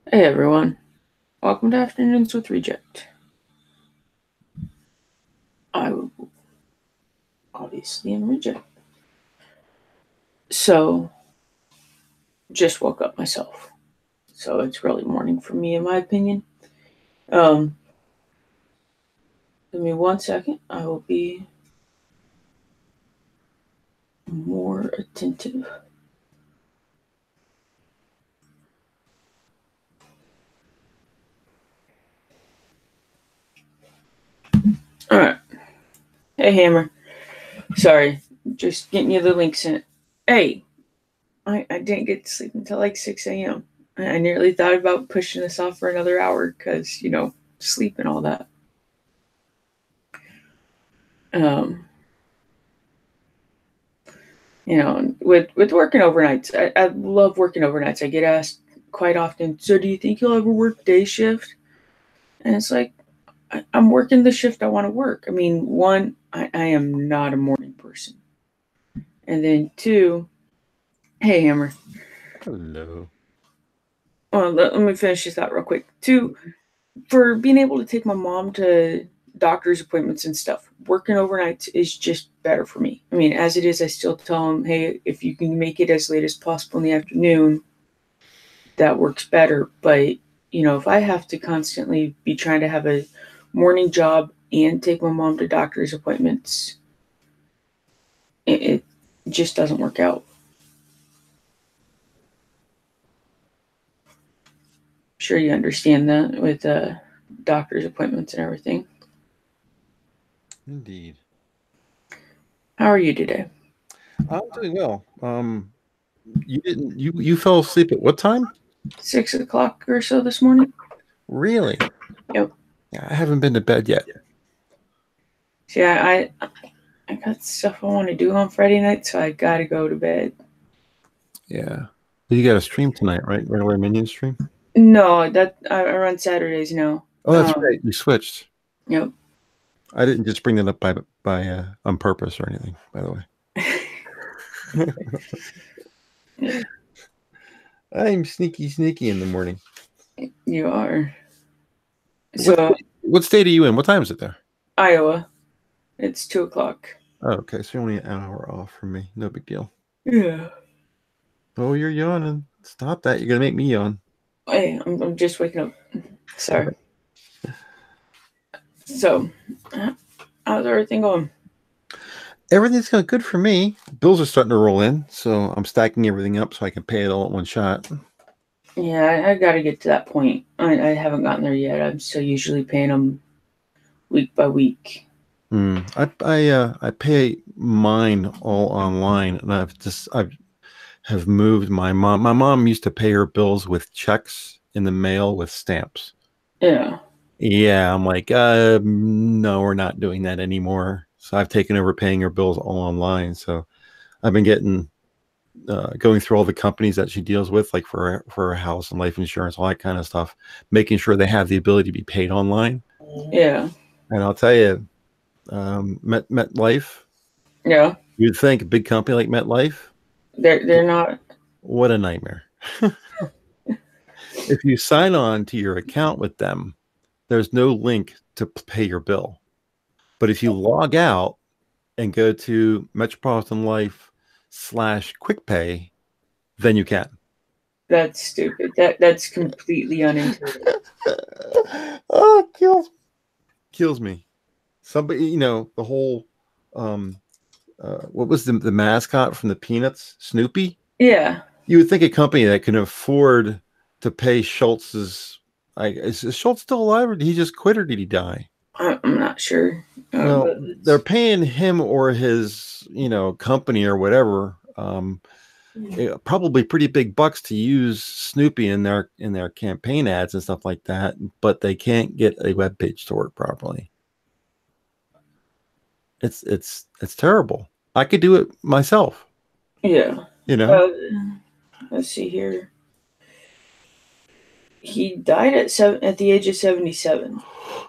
Hey everyone, welcome to Afternoons with Rejekt. I obviously am Rejekt. So, just woke up myself. So it's really morning for me in my opinion. Um, Give me 1 second. I will be more attentive. Alright. Hey Hammer. Sorry, just getting you the link sent. Hey, I didn't get to sleep until like 6 a.m. I nearly thought about pushing this off for another hour because, sleep and all that. Um, with working overnights, I love working overnights. I get asked quite often, so do you think you'll ever work day shift? And it's like, I'm working the shift I want to work. I mean, one, I am not a morning person. And then two, hey, Hammer. Hello. Well, let me finish this out real quick. Two, for being able to take my mom to doctor's appointments and stuff, working overnights is just better for me. I mean, as it is, I still tell them, hey, if you can make it as late as possible in the afternoon, that works better. But, if I have to constantly be trying to have a morning job and take my mom to doctor's appointments, it just doesn't work out. I'm sure you understand that with doctor's appointments and everything. Indeed. How are you today? I'm doing well. You fell asleep at what time? 6 o'clock or so this morning. Really? Yep. Yeah, I haven't been to bed yet. See, I got stuff I want to do on Friday night, so I gotta go to bed. Yeah. You got a stream tonight, right? Right away minion stream? No, that I run Saturdays now. Oh, that's right. You switched. Yep. I didn't just bring that up by on purpose or anything, by the way. I'm sneaky in the morning. You are. What So what state are you in? What time is it there? Iowa, it's 2 o'clock. Oh, okay. So you're only an hour off from me. No big deal. Yeah. Oh, you're yawning. Stop that. You're gonna make me yawn. Hey, I'm just waking up. Sorry. So, how's everything going? Everything's going good for me. Bills are starting to roll in, so I'm stacking everything up so I can pay it all at one shot. Yeah, I got to get to that point. I haven't gotten there yet. I'm still usually paying them week by week. I pay mine all online, and I have moved my mom. My mom used to pay her bills with checks in the mail with stamps. Yeah. Yeah, I'm like, no, we're not doing that anymore. So I've taken over paying her bills all online. So I've been going through all the companies that she deals with, like for her house and life insurance, all that kind of stuff, making sure they have the ability to be paid online. Yeah. And I'll tell you, MetLife, Yeah. you'd think a big company like MetLife, They're not. what a nightmare. If you sign on to your account with them, there's no link to pay your bill. But if you log out and go to Metropolitan Life /Quick Pay, then you can. That's stupid. That's completely unintuitive. Oh, kills me. Somebody, the whole what was the mascot from the Peanuts, Snoopy? Yeah. You would think a company that can afford to pay Schultz's, is Schultz still alive, or did he just quit, or did he die? I'm not sure. Well, But they're paying him or his company or whatever, probably pretty big bucks to use Snoopy in their campaign ads and stuff like that, but they can't get a web page to work properly. It's terrible. I could do it myself, yeah. you know. Uh, let's see here. He died at the age of 77.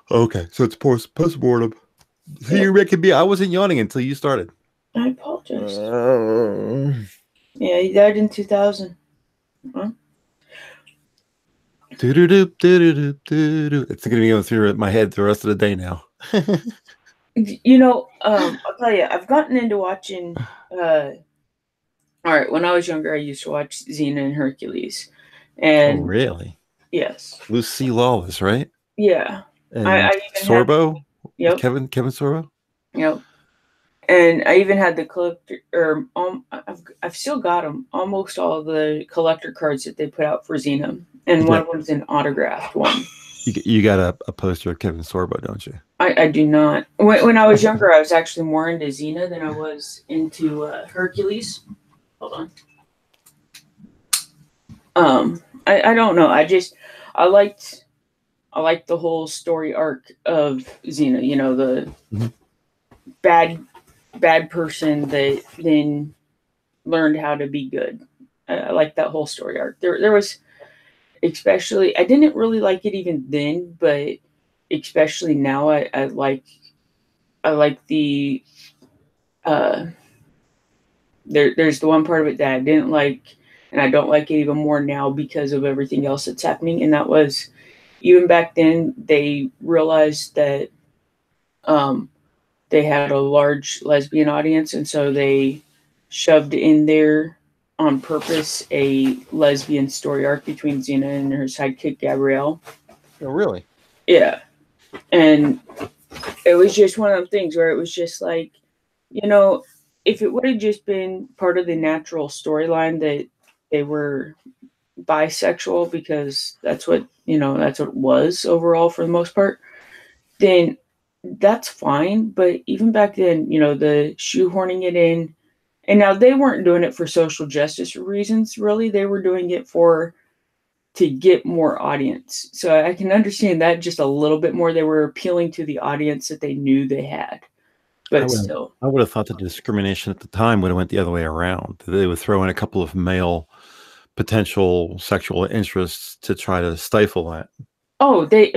Okay, so it's postmortem. So Yep. you're making me. I wasn't yawning until you started. I apologize. Uh, Yeah, he died in 2000. Huh? Doo-doo-doo, it's gonna be going through my head the rest of the day now. I'll tell you, I've gotten into watching. Uh, all right, when I was younger, I used to watch Xena and Hercules, Oh, and really? yes, Lucy Lawless, right? yeah, And I even had. Sorbo, Yep, Kevin Sorbo. yep. And I even had the collector, or I've still got them. Almost all the collector cards that they put out for Xena, You and one got of them's an autographed one. you got a poster of Kevin Sorbo, don't you? I do not. When I was younger, I was actually more into Xena than I was into Hercules. Hold on. I don't know. I liked I liked the whole story arc of Xena. You know, the Mhm. bad bad person that then learned how to be good. I like that whole story arc. There was, especially, I didn't really like it even then, but especially now, I like the uh there's the one part of it that I didn't like, and I don't like it even more now because of everything else that's happening. And that was, even back then they realized that um they had a large lesbian audience, and so they shoved in there on purpose a lesbian story arc between Xena and her sidekick Gabrielle. Oh, really? Yeah, and it was just one of those things where it was just like, you know, if it would have just been part of the natural storyline that they were bisexual, because that's what it was overall for the most part, then that's fine. But even back then, the shoehorning it in, and now they weren't doing it for social justice reasons, really. They were doing it for to get more audience. So I can understand that just a little bit more. They were appealing to the audience that they knew they had, I but would still. I would have thought that the discrimination at the time would have went the other way around. They would throw in a couple of male potential sexual interests to try to stifle that. Oh, they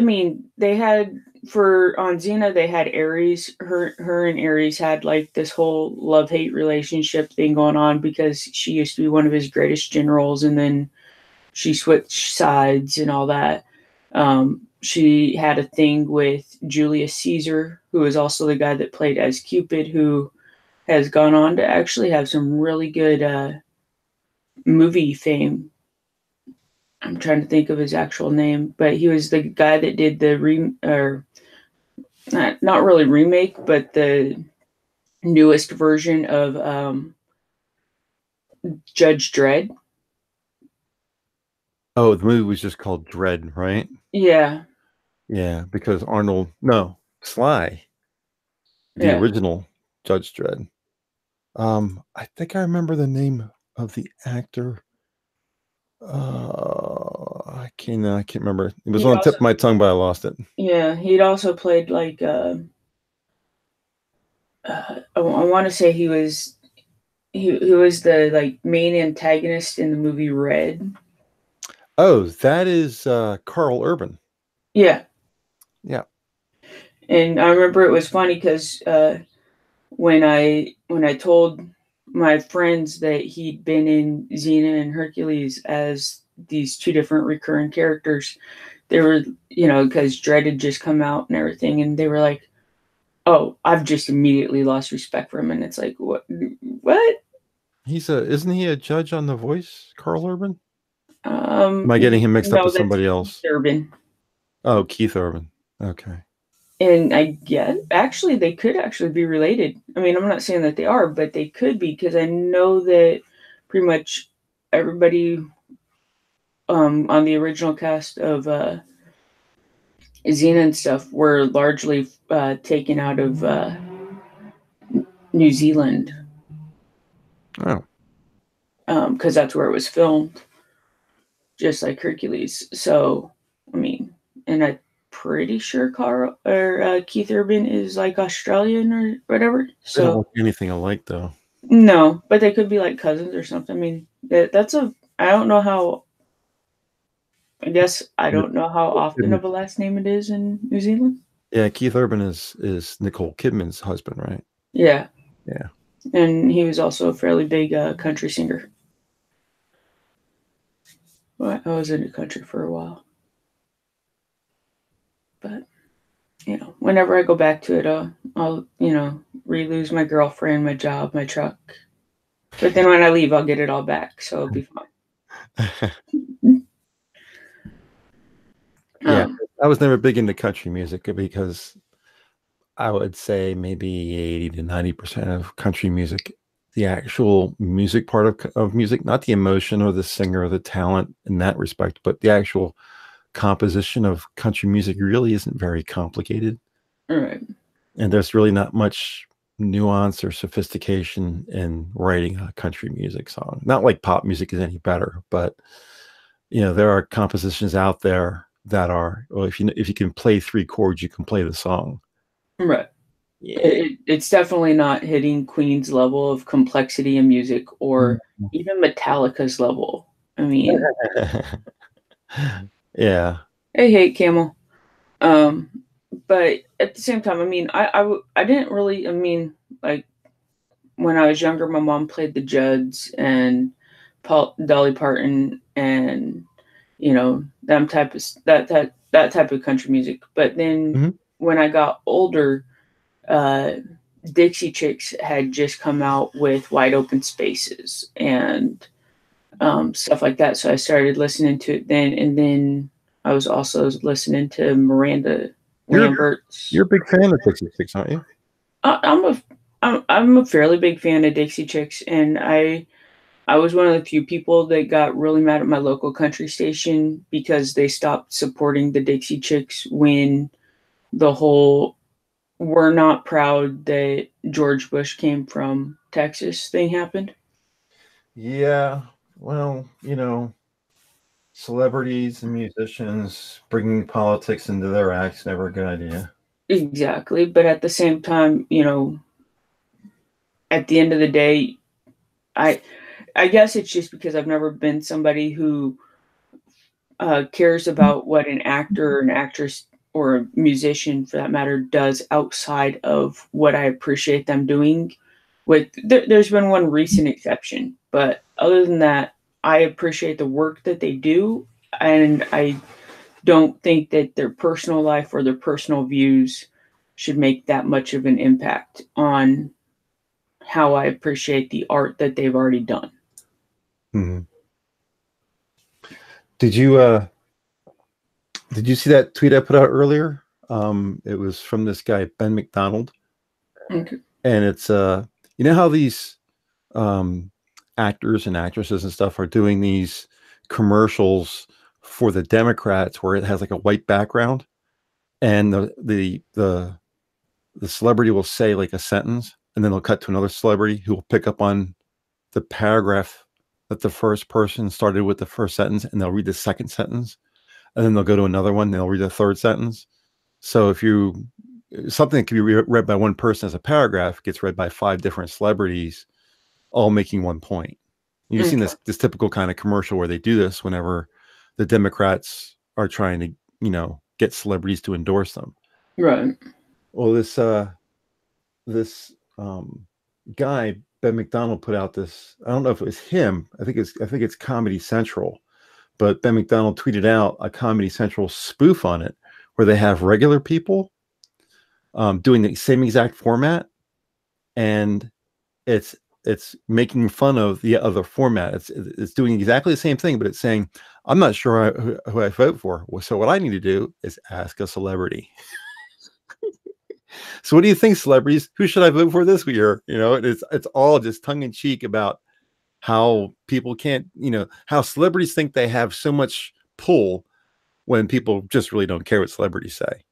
had, for on Xena, they had Ares. Her and Ares had like this whole love hate relationship thing going on because she used to be one of his greatest generals, and then she switched sides and all that. She had a thing with Julius Caesar, who is also the guy that played as Cupid, who has gone on to actually have some really good movie fame. I'm trying to think of his actual name, but he was the guy that did the or not really remake, but the newest version of Judge Dredd. Oh, the movie was just called Dread, right? Yeah, Yeah, because Arnold, no, Sly, the yeah. original Judge Dredd. I think I remember the name of the actor. I can't remember. It was He on the tip also, of my tongue, but I lost it. yeah, he'd also played like I want to say he was the like main antagonist in the movie Red. Oh, that is Carl Urban. Yeah, Yeah. and I remember it was funny because when I told my friends that he'd been in Xena and Hercules as these two different recurring characters, they were, because Dread had just come out and everything, and they were like, "Oh, I've just immediately lost respect for him." And it's like, what? What? Isn't he a judge on The Voice, Carl Urban? Am Um, I getting him mixed up no, with that's somebody Keith else? Urban. Oh, Keith Urban. Okay. And I get, actually, they could actually be related. I mean, I'm not saying that they are, but they could be, because I know that pretty much everybody on the original cast of Xena and stuff were largely taken out of New Zealand, Oh, because that's where it was filmed, just like Hercules. So, I mean, and I'm pretty sure Carl or Keith Urban is like Australian or whatever. they don't So look anything alike, though. no, but they could be like cousins or something. I mean, that's a. I don't know how. I guess I don't know how Nicole often Kidman. of a last name it is in New Zealand. Yeah, Keith Urban is Nicole Kidman's husband, right? Yeah, Yeah. and he was also a fairly big country singer. Well, I was in the country for a while. whenever I go back to it, I'll re-lose my girlfriend, my job, my truck. But then when I leave, I'll get it all back, so it'll be fine. Yeah, Um, I was never big into country music because I would say maybe 80 to 90% of country music, the actual music part of music, not the emotion or the singer or the talent in that respect, but the actual composition of country music really isn't very complicated. all right, And there's really not much nuance or sophistication in writing a country music song. Not like pop music is any better, but there are compositions out there that are, well, if you can play three chords, you can play the song. right. Yeah. It's definitely not hitting Queen's level of complexity in music or Mhm. even Metallica's level. I mean, Yeah. I hate Camel. Um, but at the same time, I mean, I didn't really, I mean, like when I was younger, my mom played the Judds and Dolly Parton and them type of that type of country music. But then Mhm. when I got older, uh, Dixie Chicks had just come out with Wide Open Spaces and stuff like that. So I started listening to it then, and then I was also listening to Miranda You're Lambert's. you're a big fan of Dixie Chicks, aren't you? I, I'm a I'm a fairly big fan of Dixie Chicks, and I was one of the few people that got really mad at my local country station because they stopped supporting the Dixie Chicks when the whole "we're not proud that George Bush came from Texas" thing happened. Yeah. Well, celebrities and musicians bringing politics into their acts never a good idea. Exactly, but at the same time, at the end of the day, I I guess it's just because I've never been somebody who cares about what an actor or an actress or a musician, for that matter, does outside of what I appreciate them doing. There's been one recent exception, but other than that, I appreciate the work that they do, and I don't think that their personal life or their personal views should make that much of an impact on how I appreciate the art that they've already done. Mhm. Did you see that tweet I put out earlier? It was from this guy Ben McDonald, Okay. and it's you know how these um, actors and actresses and stuff are doing these commercials for the Democrats where it has like a white background, and the celebrity will say like a sentence, and then they'll cut to another celebrity who will pick up on the paragraph that the first person started with the first sentence, and they'll read the second sentence, and then they'll go to another one, and they'll read the third sentence. So if you something that can be read by one person as a paragraph gets read by five different celebrities, all making one point. You've seen Okay. this typical kind of commercial where they do this whenever the Democrats are trying to, get celebrities to endorse them. Right. Well, this guy Ben McDonald put out this. I don't know if it was him. I think it's Comedy Central, but Ben McDonald tweeted out a Comedy Central spoof on it where they have regular people doing the same exact format, and it's it's making fun of the other format. It's doing exactly the same thing, but it's saying, "I'm not sure who I vote for. Well, so what I need to do is ask a celebrity." So what do you think, celebrities? Who should I vote for this year? It's all just tongue in cheek about how people can't, how celebrities think they have so much pull when people just really don't care what celebrities say.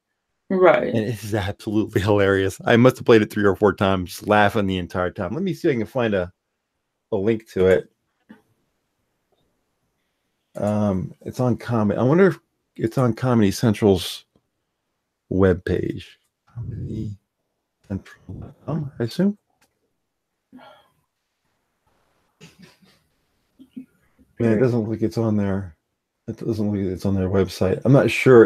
Right. And it is absolutely hilarious. I must have played it 3 or 4 times, laughing the entire time. Let me see if I can find a link to it. It's on Comedy. I wonder if it's on Comedy Central's webpage. Comedy Central. I assume. Yeah, it doesn't look like it's on there. It doesn't look like it's on their website. I'm not sure.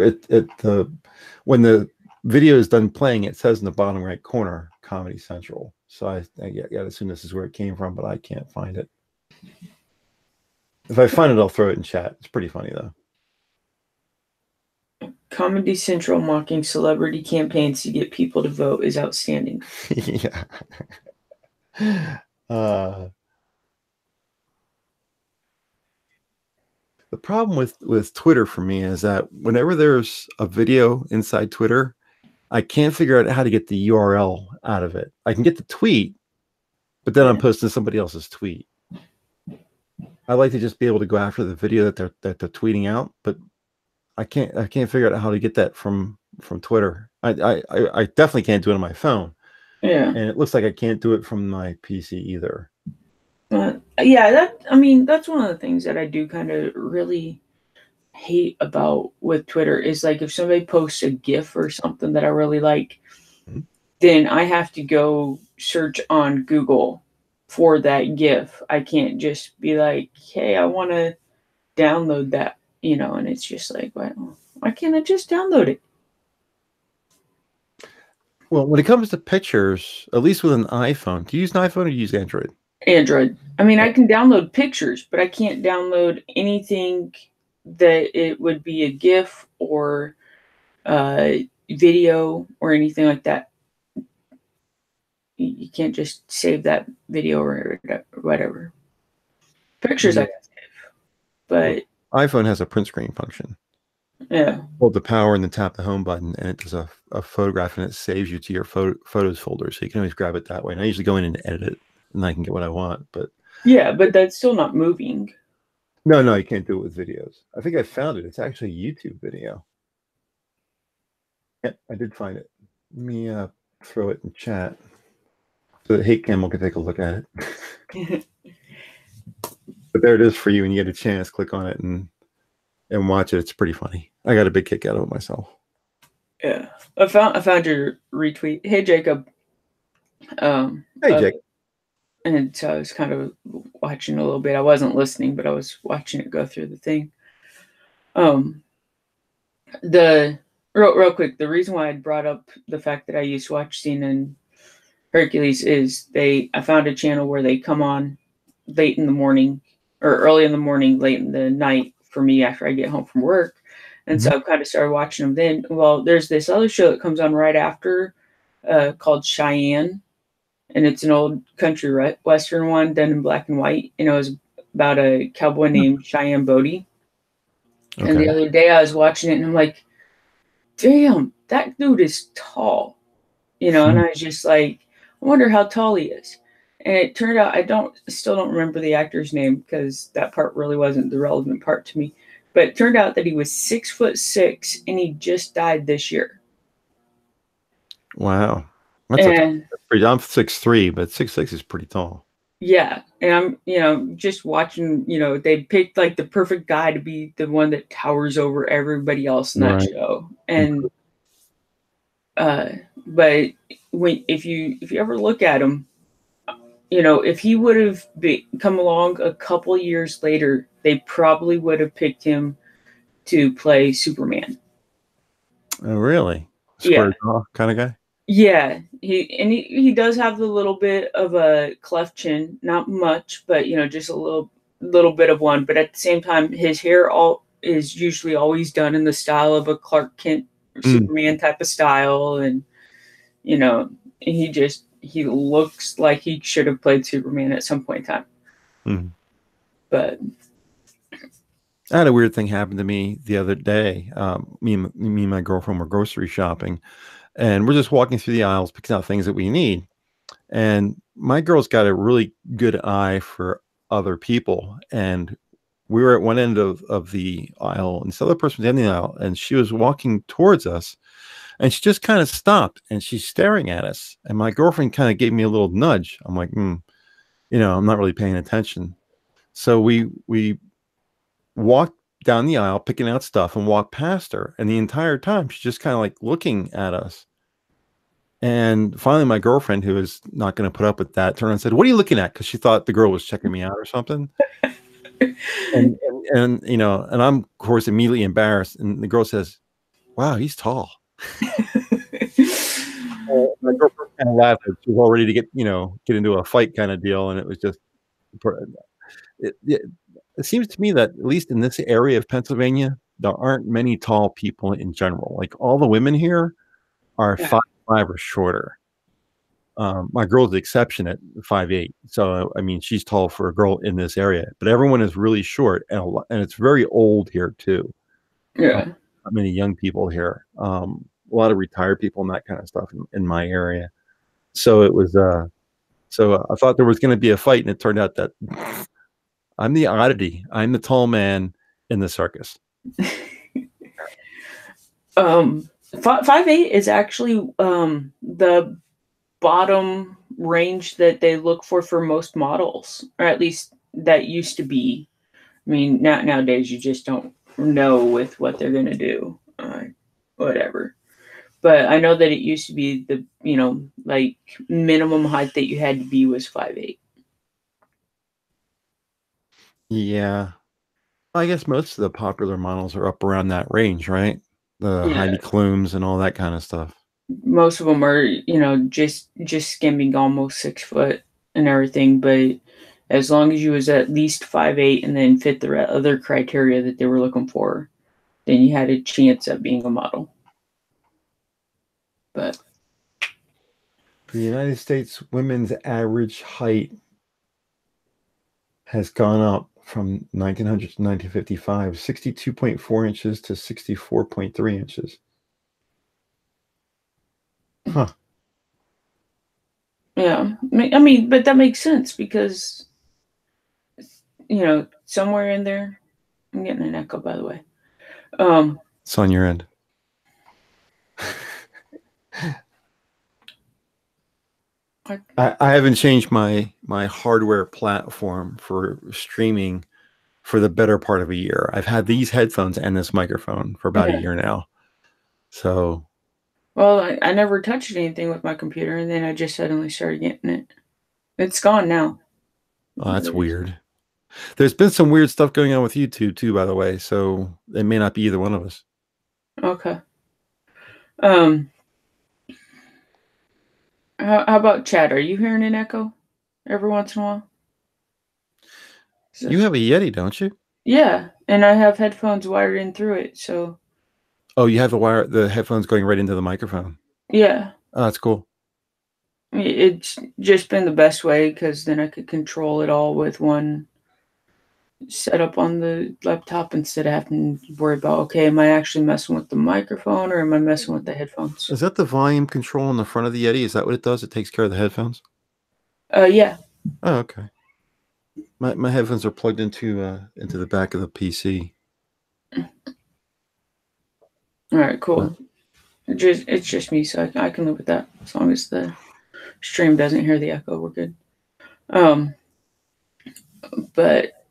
When the video is done playing, it says in the bottom right corner Comedy Central. So I gotta assume this is where it came from, but I can't find it. If I find it, I'll throw it in chat. It's pretty funny though. Comedy Central mocking celebrity campaigns to get people to vote is outstanding. Yeah. Uh, the problem with Twitter for me is that whenever there's a video inside Twitter, I can't figure out how to get the URL out of it. I can get the tweet, but then I'm Yeah. posting somebody else's tweet. I like to just be able to go after the video that they're tweeting out, but I can't figure out how to get that from Twitter. I definitely can't do it on my phone, Yeah. and it looks like I can't do it from my PC either. Yeah, I mean, that's one of the things that I do kind of really hate about with Twitter is like if somebody posts a GIF or something that I really like, Mhm. then I have to go search on Google for that GIF. I can't just be like, hey, I want to download that, and it's just like, well, why can't I just download it? Well, when it comes to pictures, at least with an iPhone, do you use an iPhone or do you use Android? Android. I mean, Yeah. I can download pictures, but I can't download anything that it would be a GIF or uh, video or anything like that. You can't just save that video or whatever. Pictures I Yeah. can, Well, but iPhone has a print screen function. yeah, Hold the power and then tap the home button, and it does a photograph, and it saves you to your photos folder. So you can always grab it that way. And I usually go in and edit it, and I can get what I want. But yeah, but that's still not moving. no, no, you can't do it with videos. I think I found it. It's actually a YouTube video. Yeah, I did find it. Let me throw it in chat so that Hate Camel can take a look at it. But there it is for you, and you get a chance. Click on it and watch it. It's pretty funny. I got a big kick out of it myself. Yeah, I found your retweet. Hey Jacob, um, Hey, uh, Jake. and so I was kind of watching a little bit. I wasn't listening, but I was watching it go through the thing. Um, the real quick, the reason why I brought up the fact that I used to watch Cena and Hercules is I found a channel where they come on late in the morning or early in the morning, late in the night for me after I get home from work. And Mhm. so I kind of started watching them then. Well, there's this other show that comes on right after called Cheyenne, and it's an old country western one done in black and white. And it was about a cowboy named Cheyenne Bodie. And the Okay. other day I was watching it and I'm like, damn, that dude is tall, and I was just like, I wonder how tall he is. And it turned out still don't remember the actor's name because that part really wasn't the relevant part to me. But it turned out that he was 6'6" and he just died this year. Wow. That's a And pretty, I'm 6'3", but 6'6" is pretty tall. yeah, and I'm, just watching, they picked like the perfect guy to be the one that towers over everybody else in that Right. show. And uh but if you ever look at him, if he would have come along a couple years later, they probably would have picked him to play Superman. Oh, really? Yeah, Square jaw kind of guy? yeah. He does have the little bit of a cleft chin, not much, but just a little bit of one. But at the same time, his hair all is usually always done in the style of a Clark Kent Mm, Superman type of style, and you know he looks like he should have played Superman at some point in time. mm. But I had a weird thing happen to me the other day. Me and my girlfriend were grocery shopping, and we're just walking through the aisles, picking out things that we need. And my girl's got a really good eye for other people. And we were at one end of the aisle, and this other person was in the aisle, and she was walking towards us, and she just kind of stopped, and she's staring at us. And my girlfriend kind of gave me a little nudge. I'm like, I'm not really paying attention. So we walked down the aisle, picking out stuff, and walked past her. And the entire time, she's just kind of like looking at us. And finally, my girlfriend, who is not going to put up with that, turned and said, "What are you looking at?" Because she thought the girl was checking me out or something. And I'm of course immediately embarrassed. And the girl says, "Wow, he's tall." My girlfriend kind of laughed. She was all ready to get into a fight kind of deal, and it was just it, it seems to me that at least in this area of Pennsylvania, there aren't many tall people in general. Like all the women here are Yeah. 5'5" or shorter. My girl's the exception at 5'8". So I mean, she's tall for a girl in this area, but everyone is really short, and it's very old here too. Yeah. Not many young people here. A lot of retired people and that kind of stuff in my area. So it was. So I thought there was going to be a fight, and it turned out that I'm the oddity. I'm the tall man in the circus. 5'8" is actually the bottom range that they look for most models, or at least that used to be. I mean, nowadays you just don't know with what they're gonna do. Whatever. But I know that it used to be the like minimum height that you had to be was 5'8". Yeah, I guess most of the popular models are up around that range, right? The Yeah, Heidi Klums and all that kind of stuff. most of them are just skimming almost 6 foot and everything. But as long as you was at least 5'8" and then fit the other criteria that they were looking for, then you had a chance at being a model. But The United States women's average height has gone up from 1900 to 1955, 62.4 inches to 64.3 inches. Huh. yeah, I mean, but that makes sense because somewhere in there, I'm getting an echo, by the way. It's on your end. I haven't changed my hardware platform for streaming for the better part of a year. I've had these headphones and this microphone for about a Yeah. year now. So, Well, I never touched anything with my computer, and then I just suddenly started getting it. It's gone now. that's weird. There's been some weird stuff going on with YouTube too, by the way. So it may not be either one of us. Okay. Um, how about chat? Are you hearing an echo every once in a while? You have a Yeti, don't you? Yeah, and I have headphones wired in through it, so Oh, you have the headphones going right into the microphone. yeah. Oh, that's cool. It's just been the best way because then I could control it all with one setup on the laptop instead of having to worry about, okay, am I actually messing with the microphone or am I messing with the headphones? Is that the volume control on the front of the Yeti? Is that what it does? It takes care of the headphones? Yeah. Oh, okay. My headphones are plugged into the back of the PC. All right, But cool. It's just me, so I can live with that as long as the stream doesn't hear the echo. We're good. Um, but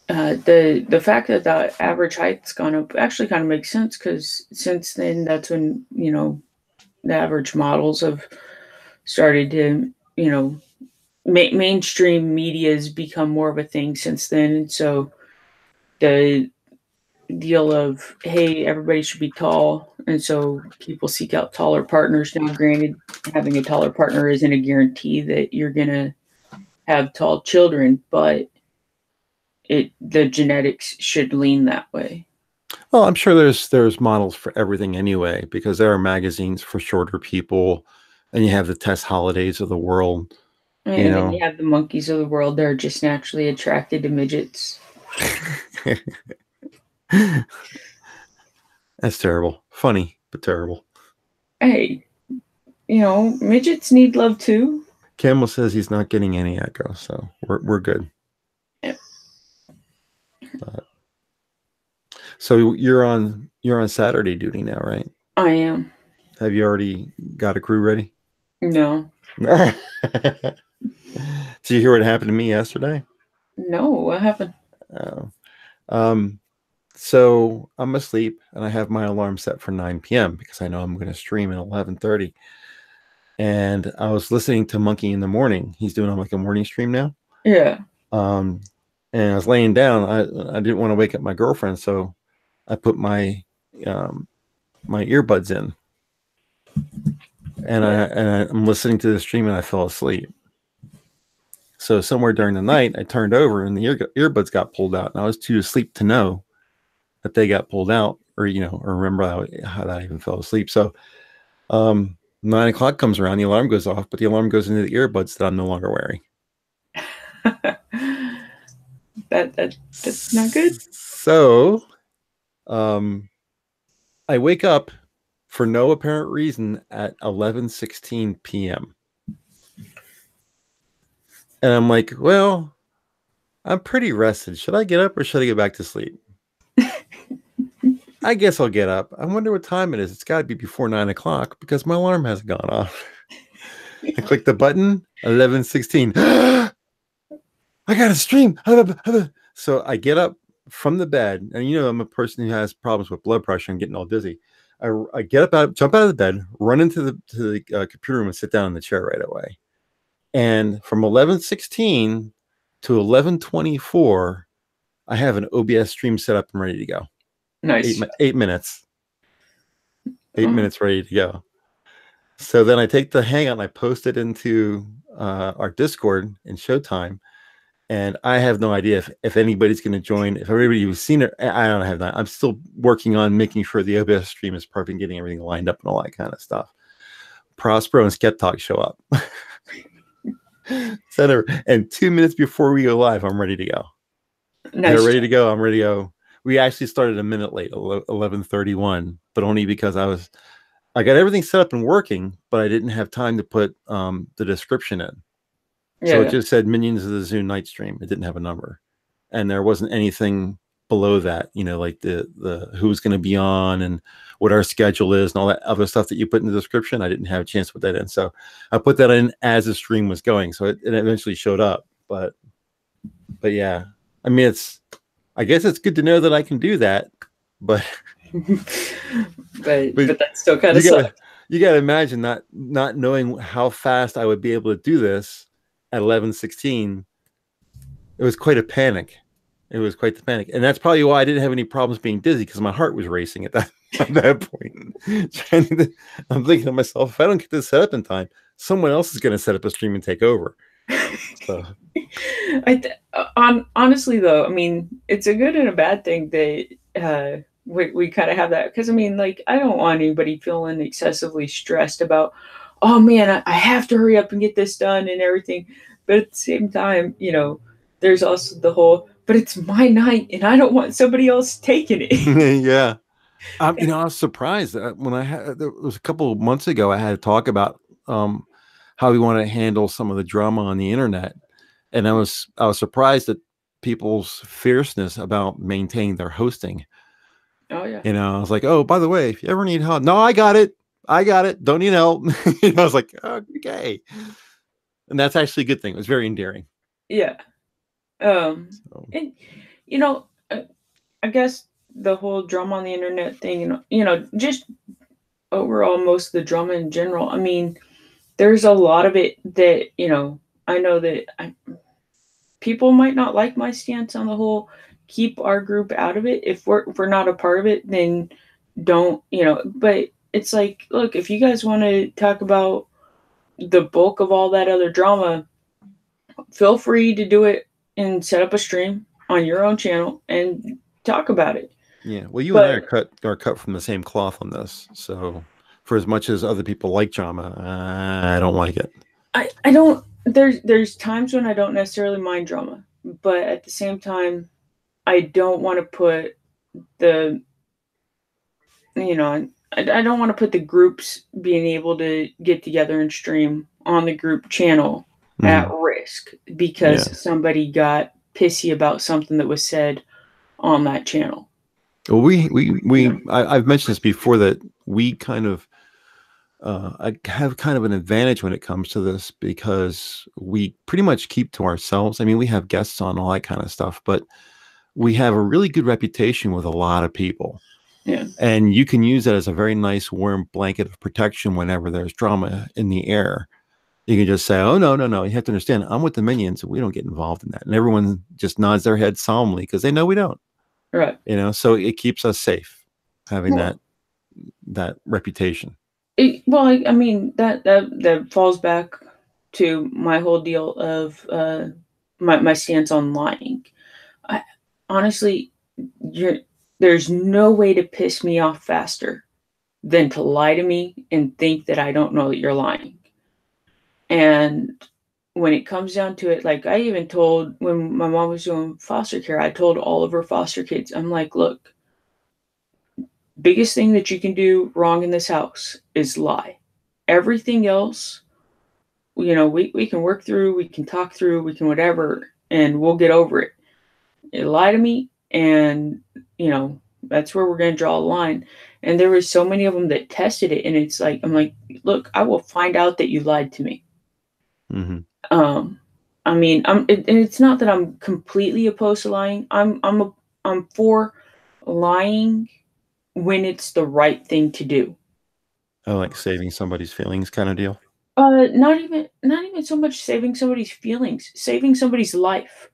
the fact that the average height's gone up actually kind of makes sense because since then that's when the average models have started to mainstream media has become more of a thing since then, and so the deal of hey everybody should be tall and so people seek out taller partners. Now granted, having a taller partner isn't a guarantee that you're gonna have tall children, but the genetics should lean that way. well, I'm sure there's models for everything anyway, because there are magazines for shorter people, and you have the Tess Holidays of the world. You And then you know, have the monkeys of the world that are just naturally attracted to midgets. that's terrible. Funny, but terrible. Hey, midgets need love too. Campbell says he's not getting any echo, so we're good. Yeah. So you're on Saturday duty now, right? I am. Have you already got a crew ready? No. Did you hear what happened to me yesterday? No, what happened? Oh. Um, so I'm asleep and I have my alarm set for 9 p.m. because I know I'm going to stream at 11:30. And I was listening to Monkey in the Morning. He's doing like a morning stream now. Yeah. Um, and I was laying down. I didn't want to wake up my girlfriend, so I put my earbuds in, and I'm listening to the stream and I fell asleep. So somewhere during the night, I turned over and the earbuds got pulled out, and I was too asleep to know that they got pulled out, or or remember how that I even fell asleep. So 9 o'clock comes around, the alarm goes off, but the alarm goes into the earbuds that I'm no longer wearing. That's not good. So I wake up for no apparent reason at 11:16 p.m. And I'm like, well, I'm pretty rested. Should I get up or should I get back to sleep? I guess I'll get up. I wonder what time it is. It's got to be before 9 o'clock because my alarm hasn't gone off. I click the button, 11:16. I got to stream. So I get up from the bed, and I'm a person who has problems with blood pressure and getting all dizzy. I get up, jump out of the bed, run into the computer room, and sit down in the chair right away. And from 11:16 to 11:24, I have an OBS stream set up and ready to go. Nice. 8 minutes. 8 minutes ready to go. So then I take the hangout and I post it into our Discord in Showtime. And I have no idea if anybody's going to join. If everybody who's seen it, I don't have that. I'm still working on making sure the OBS stream is perfect, getting everything lined up and all that kind of stuff. Prospero and Skep Talk show up. Center, and 2 minutes before we go live, I'm ready to go. Nice. They're ready to go. I'm ready to go. We actually started a minute late, 11:31, but only because I got everything set up and working, but I didn't have time to put the description in. So it just said Minions of the Zoo night stream. It didn't have a number, and there wasn't anything below that. Like the who's going to be on and what our schedule is and all that other stuff that you put in the description. I didn't have a chance to put that in, so I put that in as the stream was going. So it eventually showed up, but yeah, I mean, I guess it's good to know that I can do that, but but that still kind of sucks. You got to imagine not knowing how fast I would be able to do this at 11:16. It was quite a panic. It was quite the panic, and that's probably why I didn't have any problems being dizzy, because my heart was racing at that point. I'm thinking to myself, if I don't get this set up in time, someone else is going to set up a stream and take over. So. Honestly, though, I mean, it's a good and a bad thing that we kind of have that, because I mean, like, I don't want anybody feeling excessively stressed about, oh man, I have to hurry up and get this done and everything. But at the same time, there's also the whole, but it's my night and I don't want somebody else taking it. Yeah. I was surprised when it was a couple of months ago, I had to talk about how we want to handle some of the drama on the internet. And I was surprised at people's fierceness about maintaining their hosting. Oh yeah. I was like, oh, by the way, if you ever need help, no, I got it. Don't need help. I was like, okay. And that's actually a good thing. It was very endearing. Yeah. And I guess the whole drama on the internet thing, just overall, most of the drama in general. I mean, there's a lot of it that, I know that people might not like my stance on the whole keep our group out of it. If we're not a part of it, then don't, but it's like, look, if you guys want to talk about the bulk of all that other drama, feel free to do it and set up a stream on your own channel and talk about it. Yeah. Well, you and I are cut from the same cloth on this. So for as much as other people like drama, I don't like it. I don't, there's times when I don't necessarily mind drama, but at the same time, I don't want to put I don't want to put the groups being able to get together and stream on the group channel at risk because somebody got pissy about something that was said on that channel. Well, I've mentioned this before, that we kind of I have kind of an advantage when it comes to this, because we pretty much keep to ourselves. I mean, we have guests on, all that kind of stuff, but we have a really good reputation with a lot of people. Yeah. And you can use that as a very nice warm blanket of protection whenever there's drama in the air. You can just say, oh, no. You have to understand, I'm with the Minions, and we don't get involved in that. And everyone just nods their head solemnly because they know we don't. Right. So it keeps us safe having that reputation. I mean, that falls back to my whole deal of my stance on lying. Honestly, There's no way to piss me off faster than to lie to me and think that I don't know that you're lying. And when it comes down to it, like I even told when my mom was doing foster care, I told all of her foster kids, I'm like, look, biggest thing that you can do wrong in this house is lie. Everything else, we can work through, we can talk through, we can whatever, and we'll get over it. You lie to me, and you know that's where we're gonna draw a line. And there was so many of them that tested it, and it's like I'm like, look, I will find out that you lied to me. Hmm. Um, I mean, and it's not that I'm completely opposed to lying. I'm for lying when it's the right thing to do. Oh, like saving somebody's feelings kind of deal. Not even so much saving somebody's feelings, saving somebody's life,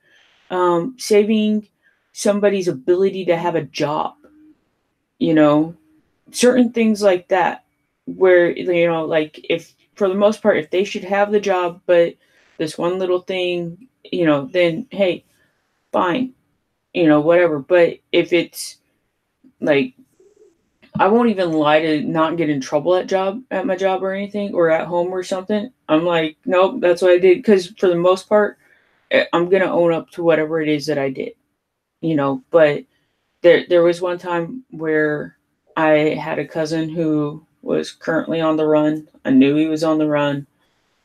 saving somebody's ability to have a job. You know, certain things like that, where like if for the most part, if they should have the job, but this one little thing, then hey, fine, whatever. But if it's like I won't even lie to not get in trouble at my job or anything or at home or something. I'm like, nope, that's what I did. Because for the most part, I'm gonna own up to whatever it is that I did. But there was one time where I had a cousin who was currently on the run. I knew he was on the run,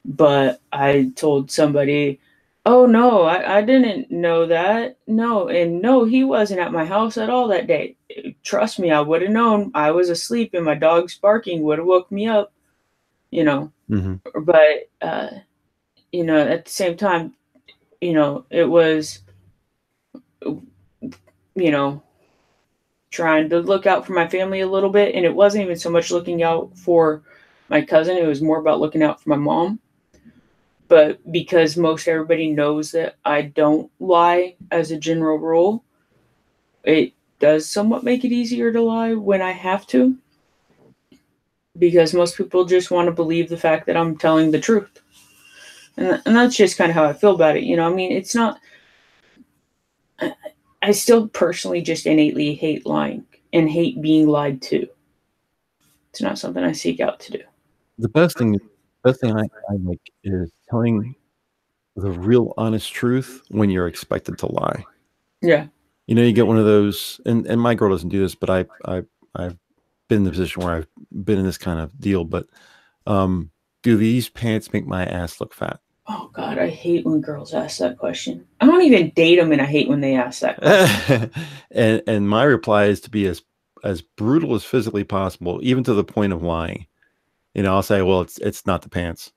but I told somebody, "Oh no, I didn't know that. No, and no, he wasn't at my house at all that day. Trust me, I would have known. I was asleep and my dog's barking would have woke me up, you know. Hmm. But at the same time, it was, you know, trying to look out for my family a little bit, and it wasn't even so much looking out for my cousin. It was more about looking out for my mom. But because most everybody knows that I don't lie as a general rule, it does somewhat make it easier to lie when I have to, because most people just want to believe the fact that I'm telling the truth. And that's just kind of how I feel about it. I mean, it's not, I still personally just innately hate lying and hate being lied to. It's not something I seek out to do. The best thing I like is telling the real honest truth when you're expected to lie. Yeah. You get one of those, and my girl doesn't do this, but I've been in the position where I've been in this kind of deal. But do these pants make my ass look fat? Oh God, I hate when girls ask that question. I don't even date them, and I hate when they ask that question. And my reply is to be as brutal as physically possible, even to the point of lying. I'll say, well, it's not the pants,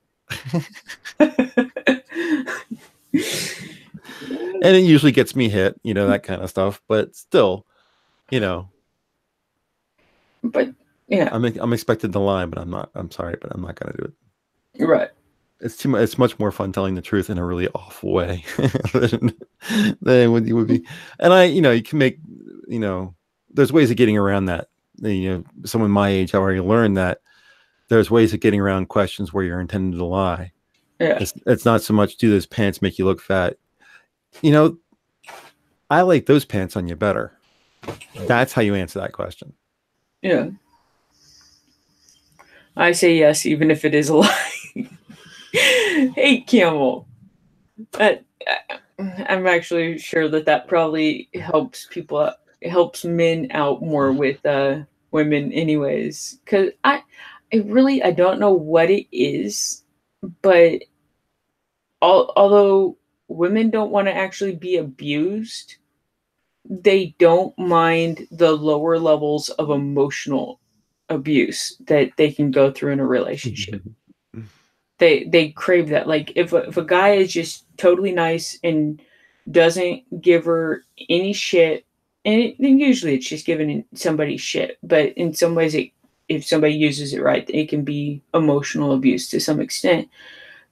and it usually gets me hit, that kind of stuff. But still, you know, But yeah, I'm expected to lie, but I'm not. I'm sorry, but I'm not going to do it. right. It's too much. It's much more fun telling the truth in a really awful way than, than you would be. And you can make, you know, there's ways of getting around that. Someone my age, I already learned that there's ways of getting around questions where you're intending to lie. Yeah, It's not so much do those pants make you look fat. You know, I like those pants on you better. That's how you answer that question. yeah. I say yes, even if it is a lie. Hey, Camel. That I'm actually sure that probably helps people out, helps men out more with women, anyways. Because I don't know what it is, but although women don't want to actually be abused, they don't mind the lower levels of emotional abuse that they can go through in a relationship. They crave that. Like if a guy is just totally nice and doesn't give her any shit, and usually it's just giving somebody shit, but in some ways if somebody uses it right, it can be emotional abuse to some extent.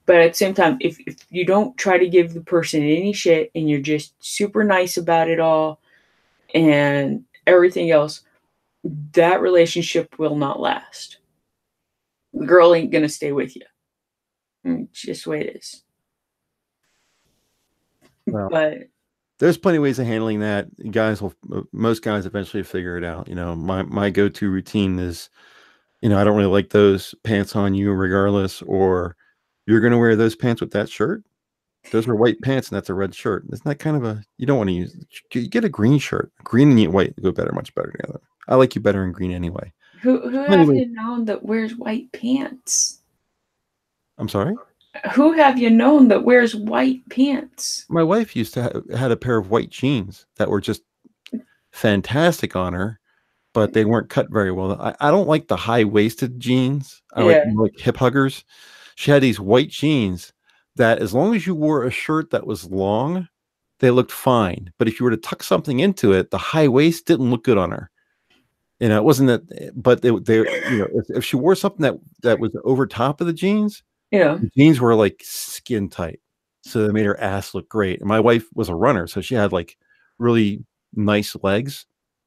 But at the same time, if you don't try to give the person any shit and you're just super nice about it all and everything else, that relationship will not last. The girl ain't gonna stay with you. It's just the way it is. Well, But there's plenty of ways of handling that. Guys will, most guys eventually figure it out. You know, my go-to routine is, you know, I don't really like those pants on you regardless, or you're going to wear those pants with that shirt. Those are white pants and that's a red shirt. Isn't that kind of a, you don't want to use, you get a green shirt. Green and white go better, much better together. I like you better in green anyway. Who have Anyway, you known that wears white pants? I'm sorry. Who have you known that wears white pants? My wife used to had a pair of white jeans that were just fantastic on her, but they weren't cut very well. I don't like the high-waisted jeans. I like Yeah, more like hip huggers. She had these white jeans that as long as you wore a shirt that was long, they looked fine. But if you were to tuck something into it, the high waist didn't look good on her. You know, it wasn't that, but they you know, if she wore something that was over top of the jeans, yeah, the jeans were like skin tight. So they made her ass look great. And my wife was a runner, so she had like really nice legs,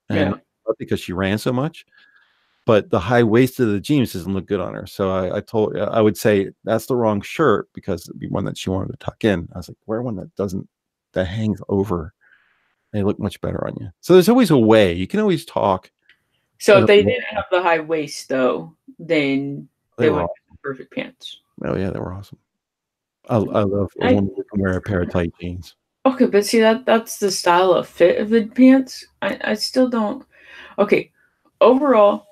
and yeah. not because she ran so much, but the high waist of the jeans doesn't look good on her. So I would say that's the wrong shirt because it'd be one that she wanted to tuck in. I was like, wear one that doesn't, that hangs over. They look much better on you. So there's always a way. You can always talk. So And if they didn't have the high waist though, then they they were would awesome. have perfect pants. Oh yeah, they were awesome. I love a I woman who can wear a pair of tight jeans. Okay, but see that's the style of fit of the pants. I still don't. Okay, overall,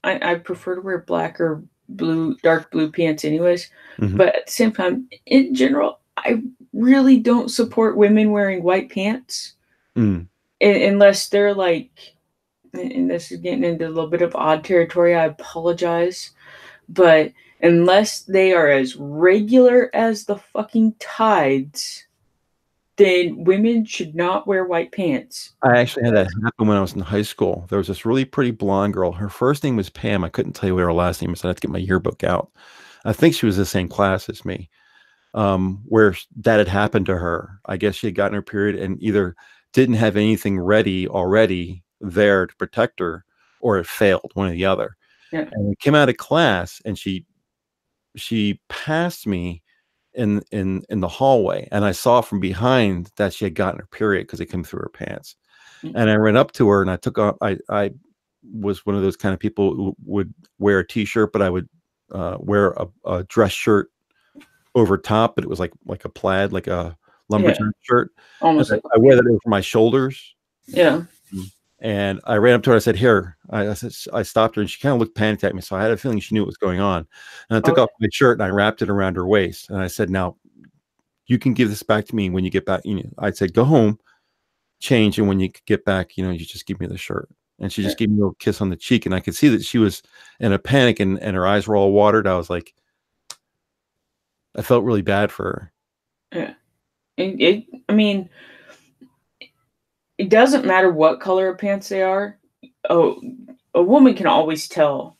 I prefer to wear black or blue, dark blue pants, anyways. Hmm. But at the same time, in general, I really don't support women wearing white pants Mm. unless they're like. And this is getting into a little bit of odd territory. I apologize, but unless they are as regular as the fucking tides, then women should not wear white pants. I actually had that happen when I was in high school. There was this really pretty blonde girl. Her first name was Pam. I couldn't tell you what her last name was. I had to get my yearbook out. I think she was the same class as me. Where that had happened to her. I guess she had gotten her period and either didn't have anything ready already there to protect her, or it failed, one or the other. Yeah, And we came out of class, and she passed me in the hallway, and I saw from behind that she had gotten her period because it came through her pants. mm, And I ran up to her and I took off. I was one of those kind of people who would wear a t-shirt, but I would wear a dress shirt over top, but it was like a plaid, like a yeah, lumberjack shirt. And almost like I wear that over my shoulders. yeah, And I ran up to her. I said, "Here." I stopped her, and she kind of looked panicked at me. So I had a feeling she knew what was going on. And I took okay, off my shirt and I wrapped it around her waist. And I said, "Now you can give this back to me when you get back." You know, I said, "Go home, change, and when you get back, you know, you just give me the shirt." And she yeah, just gave me a little kiss on the cheek, and I could see that she was in a panic, and her eyes were all watered. I was like, I felt really bad for her. yeah. I mean, it doesn't matter what color of pants they are. Oh, a woman can always tell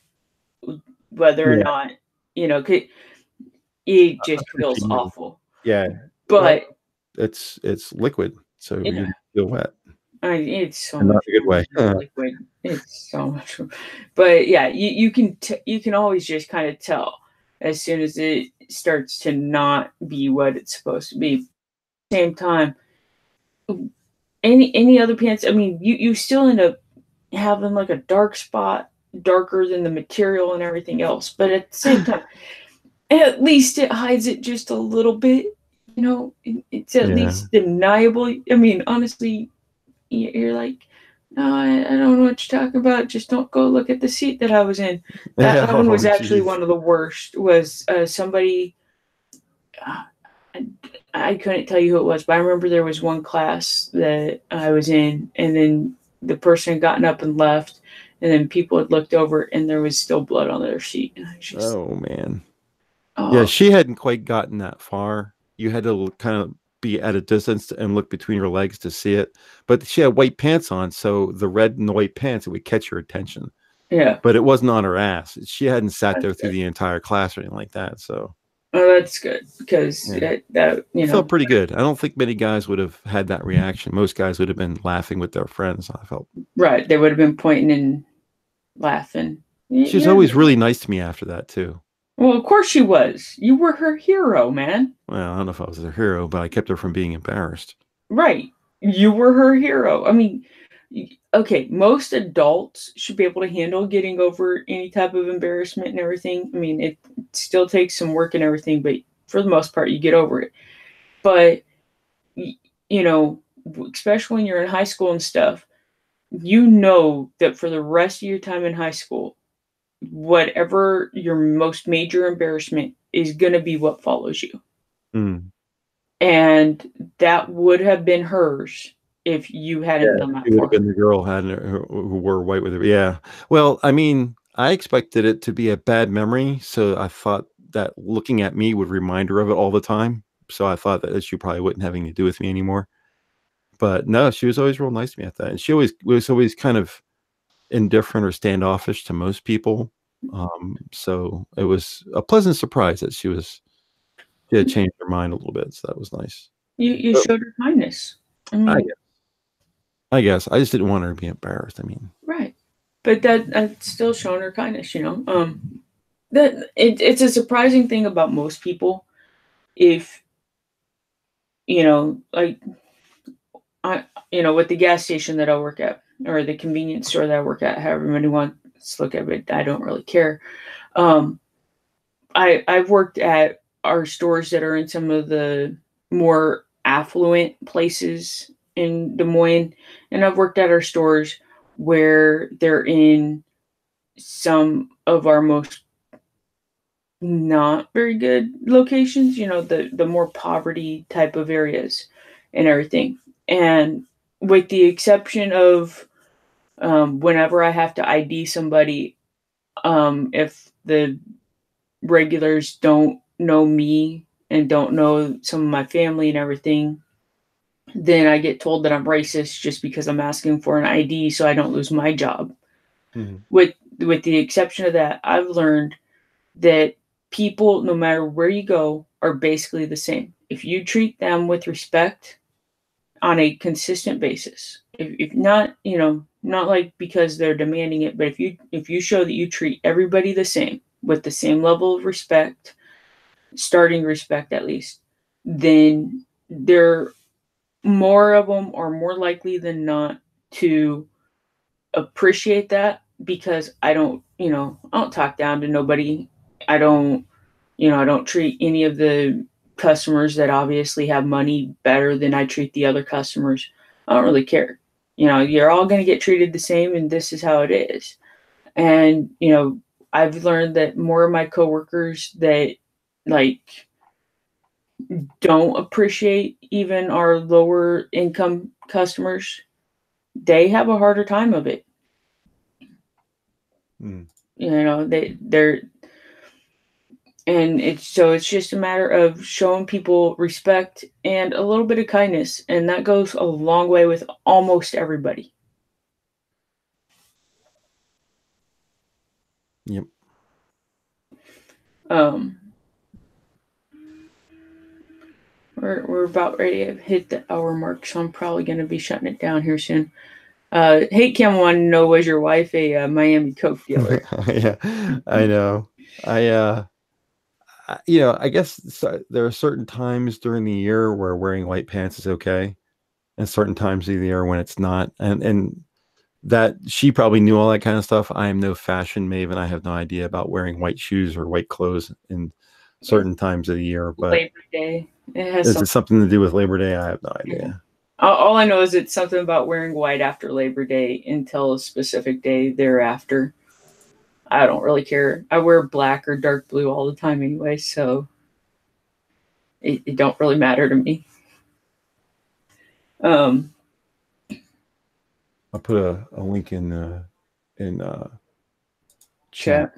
whether or Yeah, not it just that's what she feels knew. awful. Yeah. Well, But it's liquid, so yeah, you feel wet, it's so and not much in a good more way. than a liquid. It's so much more. But yeah, you can always just kind of tell as soon as it starts to not be what it's supposed to be. Same time, any other pants, I mean, you still end up having like a dark spot, darker than the material and everything else. But at the same time, at least it hides it just a little bit. It's at Yeah. least deniable. I mean, honestly, you're like, no, I don't know what you're talking about. Just don't go look at the seat that I was in. That one Oh, was actually jeez. one of the worst. Was somebody? Uh, I, I couldn't tell you who it was, but I remember there was one class that I was in, and then the person had gotten up and left, and then people had looked over, and there was still blood on their seat. And I just, Oh, man. Yeah, oh she hadn't quite gotten that far. You had to kind of be at a distance and look between her legs to see it. But she had white pants on, so the red and the white pants, it would catch your attention. yeah, But it wasn't on her ass. She hadn't sat that's there through good. the entire class or anything like that. So Oh, that's good because yeah, that it felt pretty good. I don't think many guys would have had that reaction. Most guys would have been laughing with their friends. I felt right. They would have been pointing and laughing. she was Yeah. always really nice to me after that too. Well, of course she was. You were her hero, man. Well, I don't know if I was a hero, but I kept her from being embarrassed. Right. You were her hero. I mean, okay, most adults should be able to handle getting over any type of embarrassment and everything. I mean, it still takes some work and everything, but for the most part, you get over it. But, y- you know, especially when you're in high school and stuff, you know that for the rest of your time in high school, whatever your most major embarrassment is going to be what follows you. Mm. And that would have been hers if you hadn't Yeah, done she that would have for her. been the girl hadn't who wore white with her. Yeah. Well, I mean, I expected it to be a bad memory, so I thought that looking at me would remind her of it all the time. So I thought that she probably wouldn't have anything to do with me anymore. But no, she was always real nice to me at that, and she always was always kind of indifferent or standoffish to most people. So it was a pleasant surprise that she had changed her mind a little bit. So that was nice. You But showed her kindness. I I mean, guess, I guess I just didn't want her to be embarrassed. I mean, right. But that's still showing her kindness, you know. That it's a surprising thing about most people. If like I, with the gas station that I work at, or the convenience store that I work at, however many wants to look at it, I don't really care. Um, I've worked at our stores that are in some of the more affluent places in Des Moines, and I've worked at our stores where they're in some of our most not very good locations, the more poverty type of areas and everything. And with the exception of whenever I have to ID somebody, if the regulars don't know me and don't know some of my family and everything, then I get told that I'm racist just because I'm asking for an ID so I don't lose my job. mhm. With the exception of that, I've learned that people, no matter where you go, are basically the same. If you treat them with respect on a consistent basis, if not, not like because they're demanding it, but if you show that you treat everybody the same with the same level of respect, starting respect at least, then they're more of them are more likely than not to appreciate that because I don't talk down to nobody. I don't, I don't treat any of the customers that obviously have money better than I treat the other customers. I don't really care. You're all going to get treated the same and this is how it is. And, I've learned that more of my coworkers that like don't appreciate even our lower income customers, they have a harder time of it. Mm. They're and it's just a matter of showing people respect and a little bit of kindness, and that goes a long way with almost everybody. Yep. Um, we're about ready to hit the hour mark, so I'm probably going to be shutting it down here soon. Hey Kim, wanted to know, was your wife a Miami Coke dealer? Yeah, I know. I I guess there are certain times during the year where wearing white pants is okay, and certain times of the year when it's not. And that she probably knew all that kind of stuff. I am no fashion maven. I have no idea about wearing white shoes or white clothes in It's certain times of the year. But Labor Day. It has is some. it something to do with Labor Day? I have no Yeah. idea. All I know is it's something about wearing white after Labor Day until a specific day thereafter. I don't really care. I wear black or dark blue all the time anyway, so it don't really matter to me. Um, I'll put a link in chat Chat.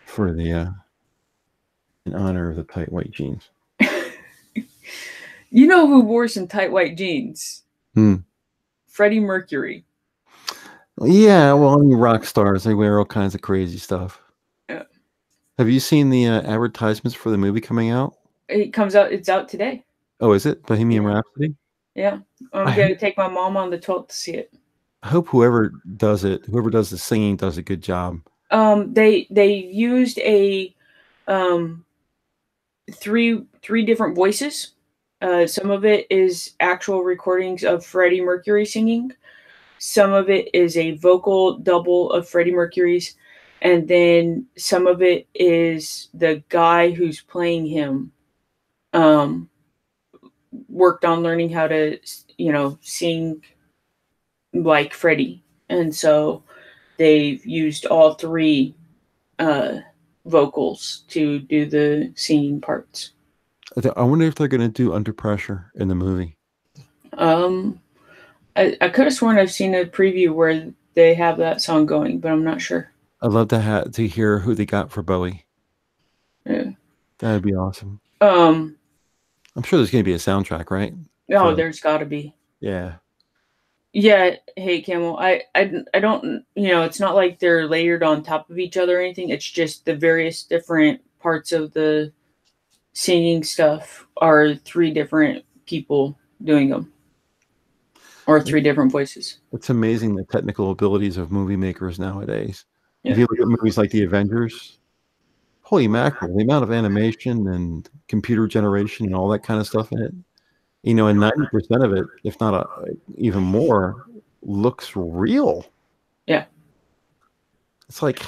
for the in honor of the tight white jeans. You know who wore some tight white jeans? Hmm. Freddie Mercury. Yeah, well, I mean, rock stars, they wear all kinds of crazy stuff. Uh, Have you seen the advertisements for the movie coming out? it comes out. It's out today. Oh, is it Bohemian Yeah, Rhapsody? yeah. I I'm hope, gonna take my mom on the 12th to see it. I hope whoever does the singing, does a good job. They used a um three different voices Some of it is actual recordings of Freddie Mercury singing. Some of it is a vocal double of Freddie Mercury's, and then some of it is the guy who's playing him um, worked on learning how to, sing like Freddie, and so they've used all three uh, vocals to do the singing parts. I wonder if they're going to do Under Pressure in the movie. Um, I could have sworn I've seen a preview where they have that song going, but I'm not sure. I'd love to hear who they got for Bowie. Yeah. That'd be awesome. Um, I'm sure there's going to be a soundtrack, right? oh, there's got to be. Yeah. Yeah, hey Camel, I don't, it's not like they're layered on top of each other or anything. It's just the various different parts of the singing stuff are three different people doing them, or three different voices. It's amazing the technical abilities of movie makers nowadays. If Yeah. you look at movies like The Avengers, holy mackerel, the amount of animation and computer generation and all that kind of stuff in it, and 90% of it, if not even more, looks real. Yeah. It's like,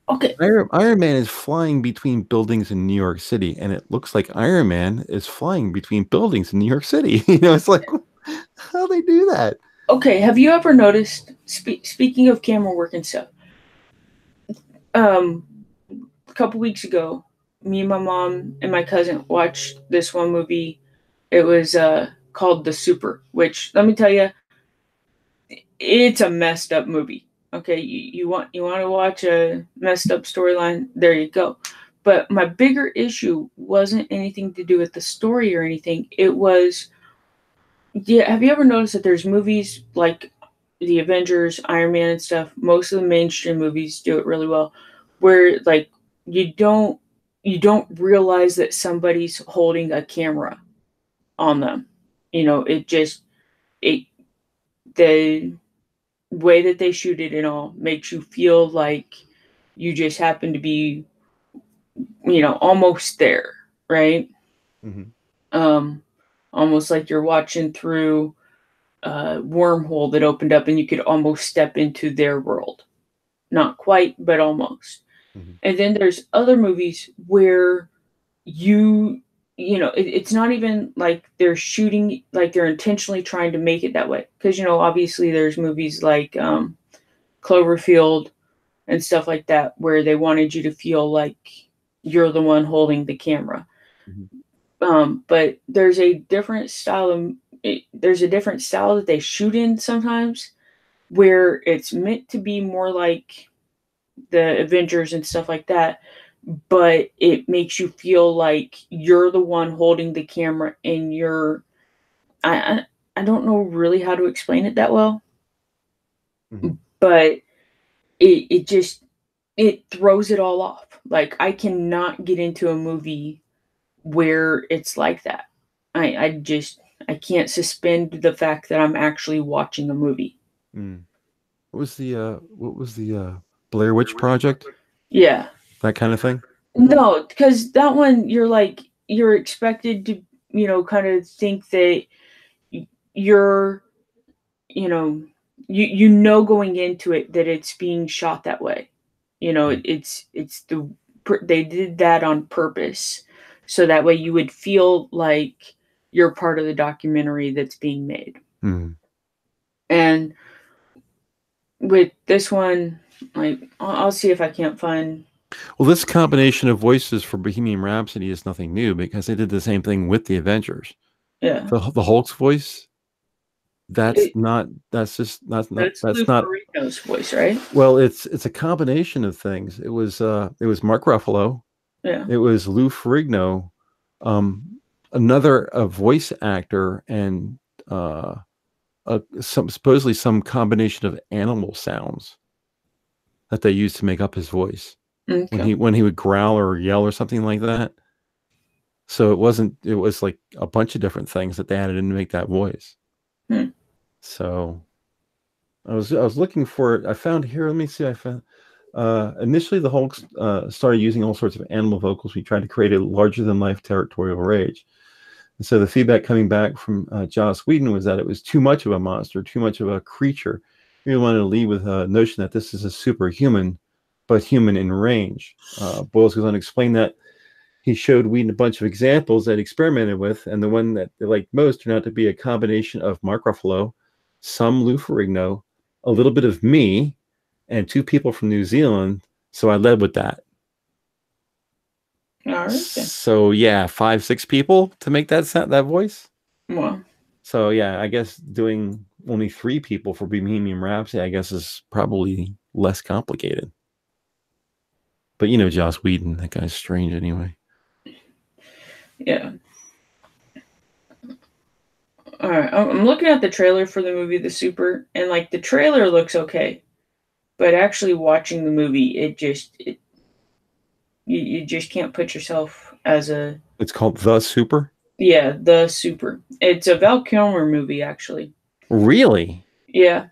okay, Iron Man is flying between buildings in New York City, and it looks like Iron Man is flying between buildings in New York City. It's like, how do they do that? Okay, have you ever noticed, speaking of camera work and stuff, a couple weeks ago, me and my mom and my cousin watched this one movie. It was called The Super, which, let me tell you, it's a messed up movie. Okay, you want to watch a messed up storyline? There you go. But my bigger issue wasn't anything to do with the story or anything. It was, yeah. Have you ever noticed that there's movies like the Avengers, Iron Man, and stuff? Most of the mainstream movies do it really well, where like you don't you don't realize that somebody's holding a camera on them. It just it the way that they shoot it and all makes you feel like you just happen to be, almost there, right? Mm-hmm. Um, Almost like you're watching through a wormhole that opened up and you could almost step into their world. Not quite, but almost. Mm-hmm. And then there's other movies where you it's not even like they're shooting, like they're intentionally trying to make it that way, because obviously there's movies like Cloverfield and stuff like that where they wanted you to feel like you're the one holding the camera. Mm-hmm. But there's a different style that they shoot in sometimes, where it's meant to be more like the Avengers and stuff like that, but it makes you feel like you're the one holding the camera, and I don't know really how to explain it that well, Mm-hmm. but it throws it all off. Like, I cannot get into a movie where it's like that. I can't suspend the fact that I'm actually watching a movie. Mm. What was the Blair Witch Project? Yeah. That kind of thing? No, because that one, you're expected to, kind of think that you're, you know, going into it that it's being shot that way. They did that on purpose, so that way you would feel like you're part of the documentary that's being made. Mm. And with this one, like, I'll see if I can't find. Well, this combination of voices for Bohemian Rhapsody is nothing new, because they did the same thing with the Avengers. Yeah. The Hulk's voice, that's Lou not Ferrigno's voice, right? well, it's a combination of things. It was Mark Ruffalo, Yeah. it was Lou Ferrigno, another voice actor, and supposedly some combination of animal sounds that they used to make up his voice. Okay. When he would growl or yell or something like that. So it was like a bunch of different things that they added in to make that voice. Hmm. So I was looking for it. I found here. Let me see. I found initially the Hulk started using all sorts of animal vocals. We tried to create a larger than life territorial rage. So the feedback coming back from Joss Whedon was that it was too much of a monster, too much of a creature. He wanted to lead with a notion that this is a superhuman, but human in range. Boyles goes on to explain that he showed Whedon a bunch of examples that he experimented with, and the one that they liked most turned out to be a combination of Mark Ruffalo, some Lou Ferrigno, a little bit of me, and two people from New Zealand. So I led with that. All right then. So yeah, 5, 6 people to make that that voice. Well, So yeah, I guess doing only 3 people for Bohemian Rhapsody, I guess, is probably less complicated. But you know, Joss Whedon, that guy's strange anyway. yeah. All right, I'm looking at the trailer for the movie The Super, and like the trailer looks okay, but actually watching the movie, you just can't put yourself as a It's called The Super. yeah The Super. It's a Val Kilmer movie actually. Really? Yeah,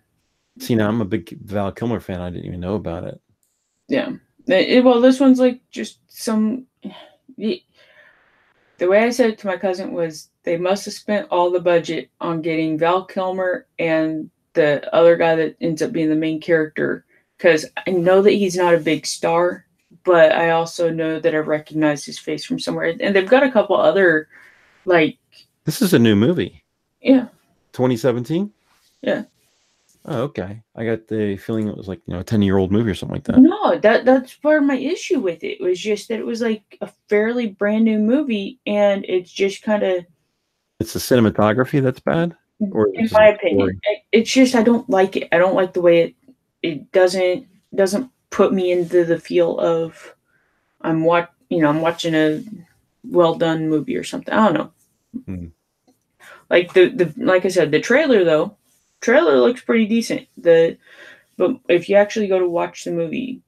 See, now I'm a big Val Kilmer fan. I didn't even know about it. yeah. Well, this one's like just some. The way I said it to my cousin was they must have spent all the budget on getting Val Kilmer and the other guy that ends up being the main character, because I know that he's not a big star, but I also know that I recognize his face from somewhere. And they've got a couple other, like, This is a new movie. yeah, 2017? yeah. Oh, okay. I got the feeling it was like, a 10-year-old movie or something like that. No, that's part of my issue with it. It was just that it was like a fairly brand new movie, and it's just kind of, It's the cinematography that's bad? Or in it's just my the opinion, story? it's just I don't like it. I don't like the way it doesn't put me into the feel of I'm watching a well done movie or something. I don't know. Hmm. Like the like I said, the trailer looks pretty decent. But if you actually go to watch the movie,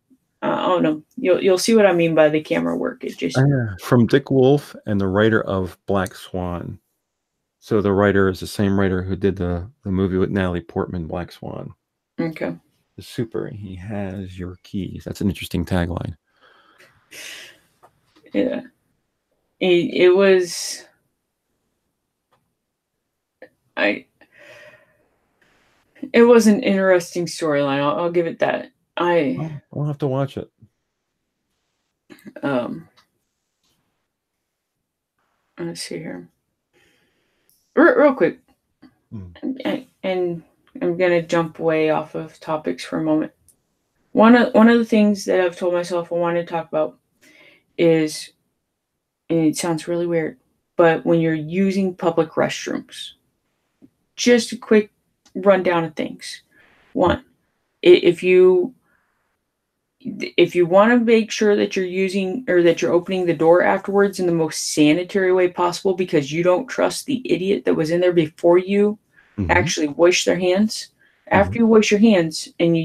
I don't know. You'll see what I mean by the camera work. It just From Dick Wolf and the writer of Black Swan. So the writer is the same writer who did the movie with Natalie Portman, Black Swan. okay. The Super. He has your keys. That's an interesting tagline. Yeah. It was I it was an interesting storyline. I'll give it that. I'll have to watch it. Um let's see here. Real quick, Hmm. and I'm gonna jump way off of topics for a moment. One of the things that I've told myself I want to talk about is, and it sounds really weird, but when you're using public restrooms, just a quick rundown of things. One, if you want to make sure that you're using or that you're opening the door afterwards in the most sanitary way possible because you don't trust the idiot that was in there before you Mm-hmm. actually wash their hands. Mm-hmm. After you wash your hands and you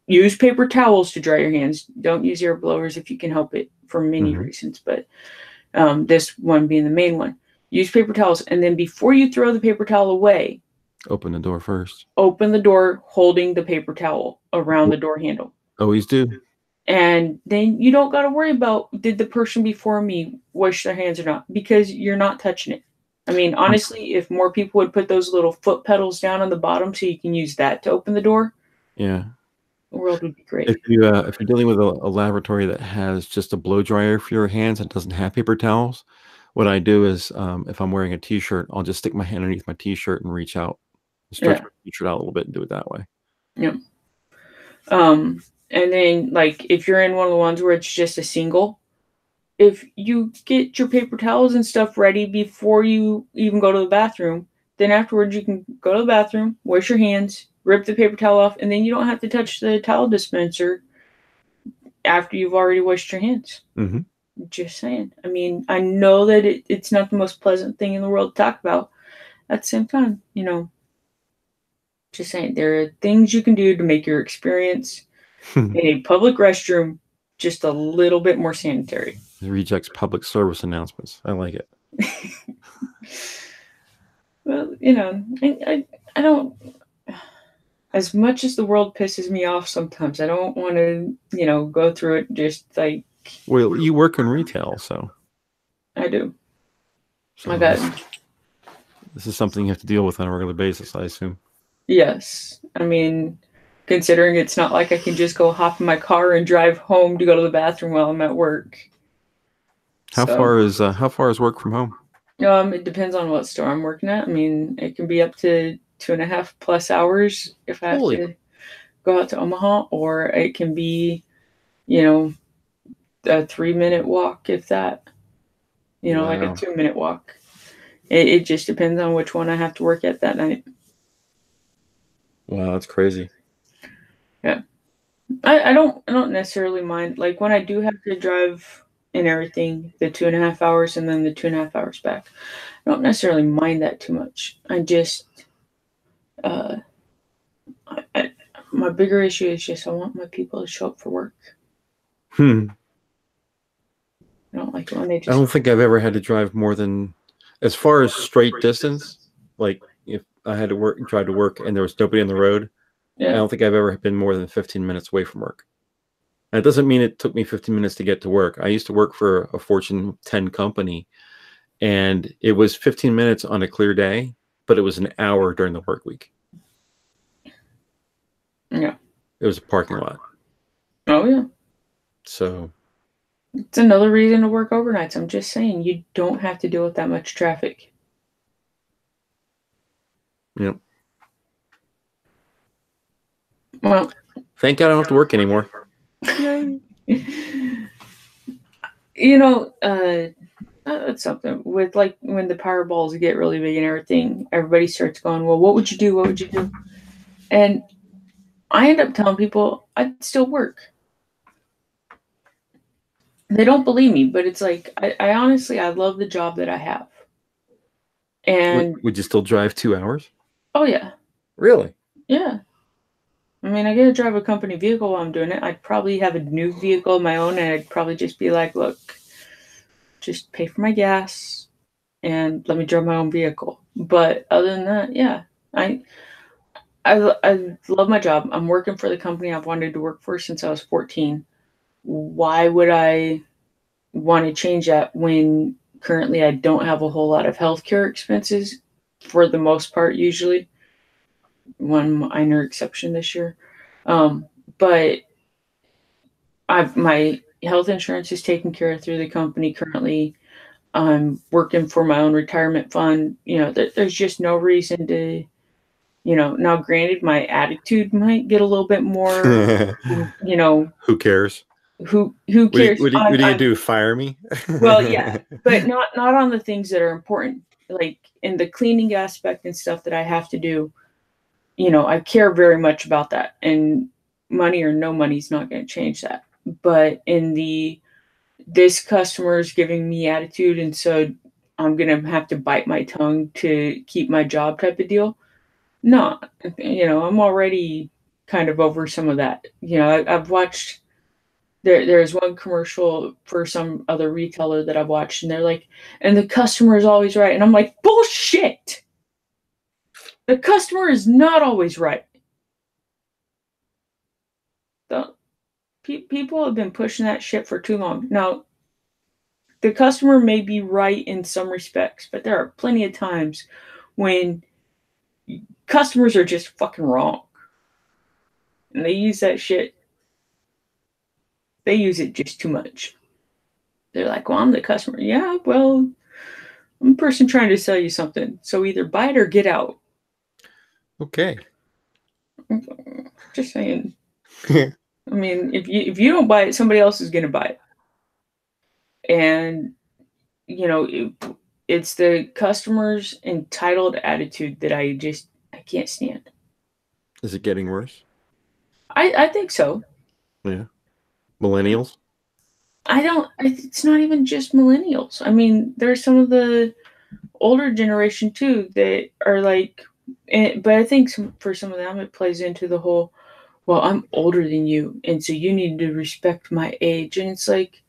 use paper towels to dry your hands. Don't use air blowers if you can help it for many Mm-hmm. reasons, but this one being the main one. Use paper towels, and then before you throw the paper towel away, Open the door first. open the door holding the paper towel around the door handle. Always do. And then you don't got to worry about did the person before me wash their hands or not because you're not touching it. I mean, honestly, if more people would put those little foot pedals down on the bottom so you can use that to open the door, Yeah. the world would be If great. you're dealing with a laboratory that has just a blow dryer for your hands and doesn't have paper towels, what I do is if I'm wearing a t-shirt, I'll just stick my hand underneath my t-shirt and reach out, stretch Yeah. my t-shirt out a little bit and do it that way. Yeah. And then like if you're in one of the ones where it's just a single, if you get your paper towels and stuff ready before you even go to the bathroom, then afterwards you can go to the bathroom, wash your hands, rip the paper towel off, and then you don't have to touch the towel dispenser after you've already washed your hands. Mm-hmm. Just saying. I mean, I know that it's not the most pleasant thing in the world to talk about. At the same time, just saying, there are things you can do to make your experience in a public restroom just a little bit more sanitary. Rejects public service announcements. I like it. Well, I don't. As much as the world pisses me off sometimes, I don't want to, go through it just like Well, you work in retail, so I do. so I got This is something you have to deal with on a regular basis, I assume. Yes. I mean, considering it's not like I can just go hop in my car and drive home to go to the bathroom while I'm at work. So, How far is work from home? it depends on what store I'm working at. I mean, it can be up to 2.5+ hours if I have Holy, to go out to Omaha, or it can be, you know, a 3-minute walk, if that, like a wow, 2-minute walk. It just depends on which one I have to work at that night. wow, that's crazy. Yeah. I don't necessarily mind. Like when I do have to drive and everything, the 2.5 hours and then the 2.5 hours back. I don't necessarily mind that too much. I just, uh, I, my bigger issue is just I want my people to show up for work. Hmm. I don't like it when they I just, don't think I've ever had to drive more than, as far as straight distance, like if I had to drive to work and there was nobody on the road, I yeah, don't think I've ever been more than 15 minutes away from work. That doesn't mean it took me 15 minutes to get to work. I used to work for a Fortune 10 company, and it was 15 minutes on a clear day, but it was an hour during the work week. yeah. It was a parking lot. Oh yeah. So, It's another reason to work overnights. I'm just saying you don't have to deal with that much traffic. you know, Well, thank God I don't have to work anymore. Yay. you know, that's something with like when the Powerballs get really big and everything. Everybody starts going, "Well, what would you do? What would you do?" And I end up telling people I'd still work. They don't believe me, but it's like I honestly I love the job that I have. And Would you still drive 2 hours? oh yeah, Really? yeah. I mean, I get to drive a company vehicle while I'm doing it. I'd probably have a new vehicle of my own, and I'd probably just be like, "Look, just pay for my gas and let me drive my own vehicle." But other than that, yeah, I I love my job. I'm working for the company I've wanted to work for since I was 14. Why would I want to change that when currently I don't have a whole lot of healthcare expenses for the most part, usually? One minor exception this year. Um, but my health insurance is taken care of through the company currently. I'm working for my own retirement fund. There's just no reason to, now granted, my attitude might get a little bit more, you know, Who cares? who cares? What do you do? Fire me? Well, yeah, but not on the things that are important, like in the cleaning aspect and stuff that I have to do. I care very much about that, and money or no money is not going to change that. But in the this customer is giving me attitude, and so I'm going to have to bite my tongue to keep my job type of deal. No, I'm already kind of over some of that. I've watched there's one commercial for some other retailer that I've watched, and they're like, and the customer is always right. And I'm like, bullshit. The customer is not always right. The people have been pushing that shit for too long. Now, the customer may be right in some respects, but there are plenty of times when customers are just fucking wrong. And they use that shit. They use it just too much. They're like, well, I'm the customer. Yeah, well, I'm a person trying to sell you something. So either buy it or get out. Okay. Just saying. I mean, if you don't buy it, somebody else is going to buy it. And it's the customer's entitled attitude that I can't stand. Is it getting worse? I think so. Yeah. Millennials? I don't. It's not even just millennials. I mean, there's some of the older generation too that are like, but I think for some of them it plays into the whole, well, I'm older than you, and so you need to respect my age. And it's like,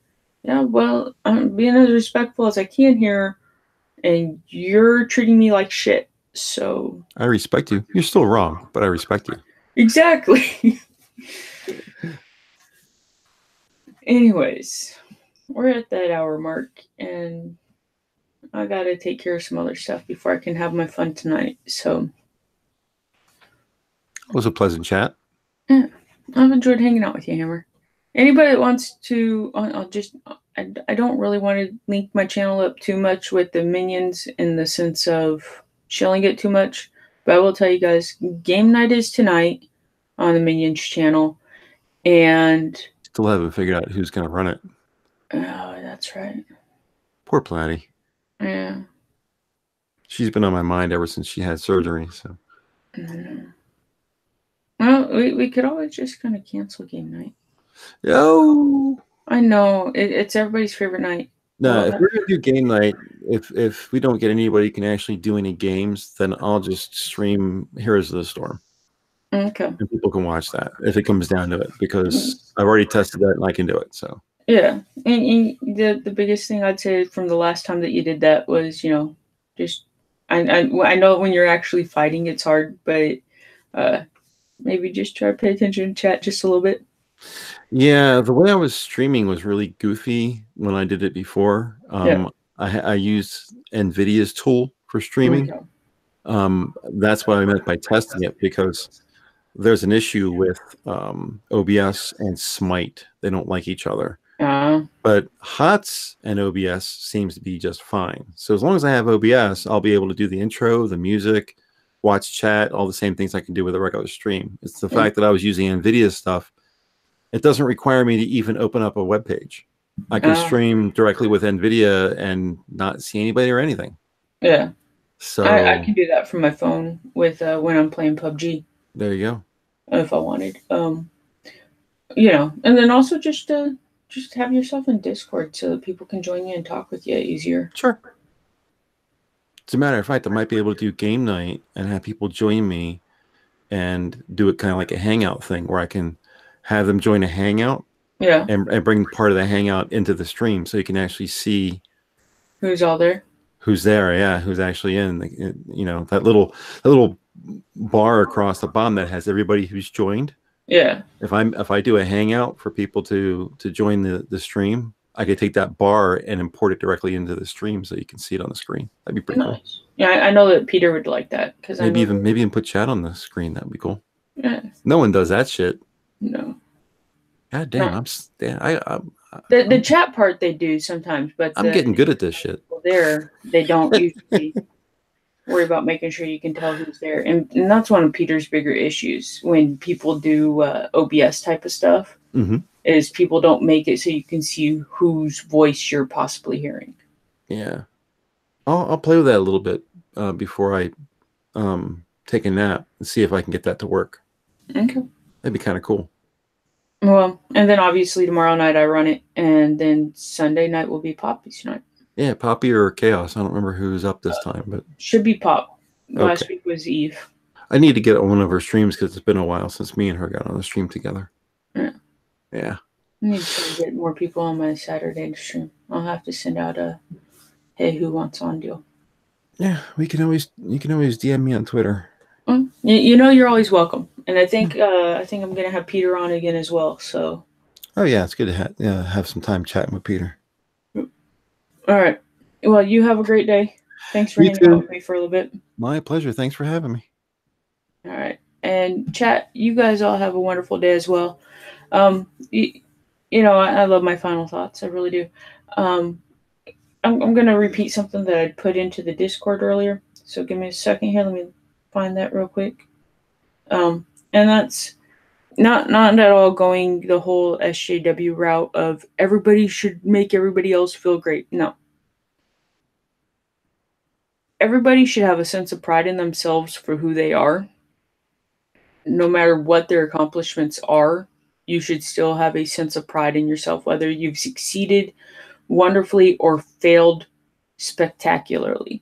yeah, well, I'm being as respectful as I can here, and you're treating me like shit. So I respect you. You're still wrong, but I respect you. exactly. Anyways, we're at that hour mark, and I gotta take care of some other stuff before I can have my fun tonight. So It was a pleasant chat. yeah, I've enjoyed hanging out with you, Hammer. Anybody that wants to, I'll just, I don't really want to link my channel up too much with the minions in the sense of shilling it too much. But I will tell you guys, game night is tonight on the Minions channel. And Still haven't figured out who's going to run it. oh, that's right. Poor Platty. Yeah. She's been on my mind ever since she had surgery. So. Mm-hmm. Well, we could always just kind of cancel game night. Oh. I know it's everybody's favorite night. No, Well, if we're gonna do game night, if we don't get anybody who can actually do any games, then I'll just stream Heroes of the Storm. okay. And people can watch that if it comes down to it, because I've already tested that and I can do it. So Yeah, and the biggest thing I'd say from the last time that you did that was, just I know when you're actually fighting it's hard, but maybe just try to pay attention to chat just a little bit. yeah, the way I was streaming was really goofy when I did it before. Yeah. I used NVIDIA's tool for streaming. Okay. That's what I meant by testing it, because there's an issue with OBS and Smite. They don't like each other. But HOTS and OBS seems to be just fine. So as long as I have OBS, I'll be able to do the intro, the music, watch chat, all the same things I can do with a regular stream. It's the fact that I was using NVIDIA stuff. It doesn't require me to even open up a web page. I can stream directly with NVIDIA and not see anybody or anything. Yeah. So I can do that from my phone with when I'm playing PUBG. There you go. If I wanted. And then also just have yourself in Discord so that people can join you and talk with you easier. Sure. As a matter of fact, I might be able to do game night and have people join me and do it kind of like a hangout thing where I can have them join a hangout. Yeah. And bring part of the hangout into the stream so you can actually see who's all there. Who's there, yeah, who's actually in. That little bar across the bottom that has everybody who's joined. Yeah. If I do a hangout for people to join the stream, I could take that bar and import it directly into the stream so you can see it on the screen. That'd be pretty cool. Yeah, I know that Peter would like that because maybe even put chat on the screen. That'd be cool. Yeah. No one does that shit. No. God damn, no. The chat part they do sometimes, but I'm getting good at this shit. There, they don't usually worry about making sure you can tell who's there, and that's one of Peter's bigger issues when people do OBS type of stuff. Mm-hmm. Is people don't make it so you can see whose voice you're possibly hearing. Yeah, I'll play with that a little bit before I take a nap and see if I can get that to work. Okay, that'd be kind of cool. Well, and then obviously tomorrow night I run it, and then Sunday night will be Poppy's night. Yeah, Poppy or Chaos. I don't remember who's up this time, but should be Pop. Last week was Eve. I need to get on one of her streams because it's been a while since me and her got on the stream together. Yeah. I need to try to get more people on my Saturday stream. I'll have to send out a "Hey, who wants on" deal. Yeah, you can always DM me on Twitter. You're always welcome, and I think I'm gonna have Peter on again as well. So. Oh yeah, it's good to have some time chatting with Peter. All right. Well, you have a great day. Thanks for hanging out with me for a little bit. My pleasure. Thanks for having me. All right, and chat. You guys all have a wonderful day as well. I love my final thoughts. I really do. I'm going to repeat something that I put into the Discord earlier. So give me a second here. Let me find that real quick. And that's not at all going the whole SJW route of everybody should make everybody else feel great. No. Everybody should have a sense of pride in themselves for who they are. No matter what their accomplishments are, you should still have a sense of pride in yourself, whether you've succeeded wonderfully or failed spectacularly.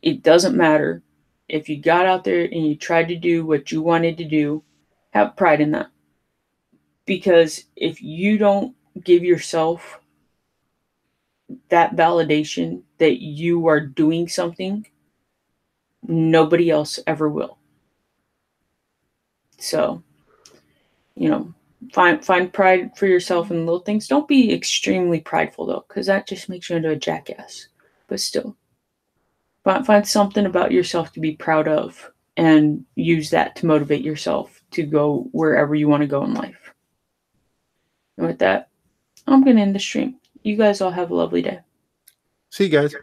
It doesn't matter. If you got out there and you tried to do what you wanted to do, have pride in that. Because if you don't give yourself that validation that you are doing something, nobody else ever will. So, find pride for yourself in little things. Don't be extremely prideful though, because that just makes you into a jackass. But still, Find something about yourself to be proud of and use that to motivate yourself to go wherever you want to go in life. And with that, I'm going to end the stream. You guys all have a lovely day. See you guys.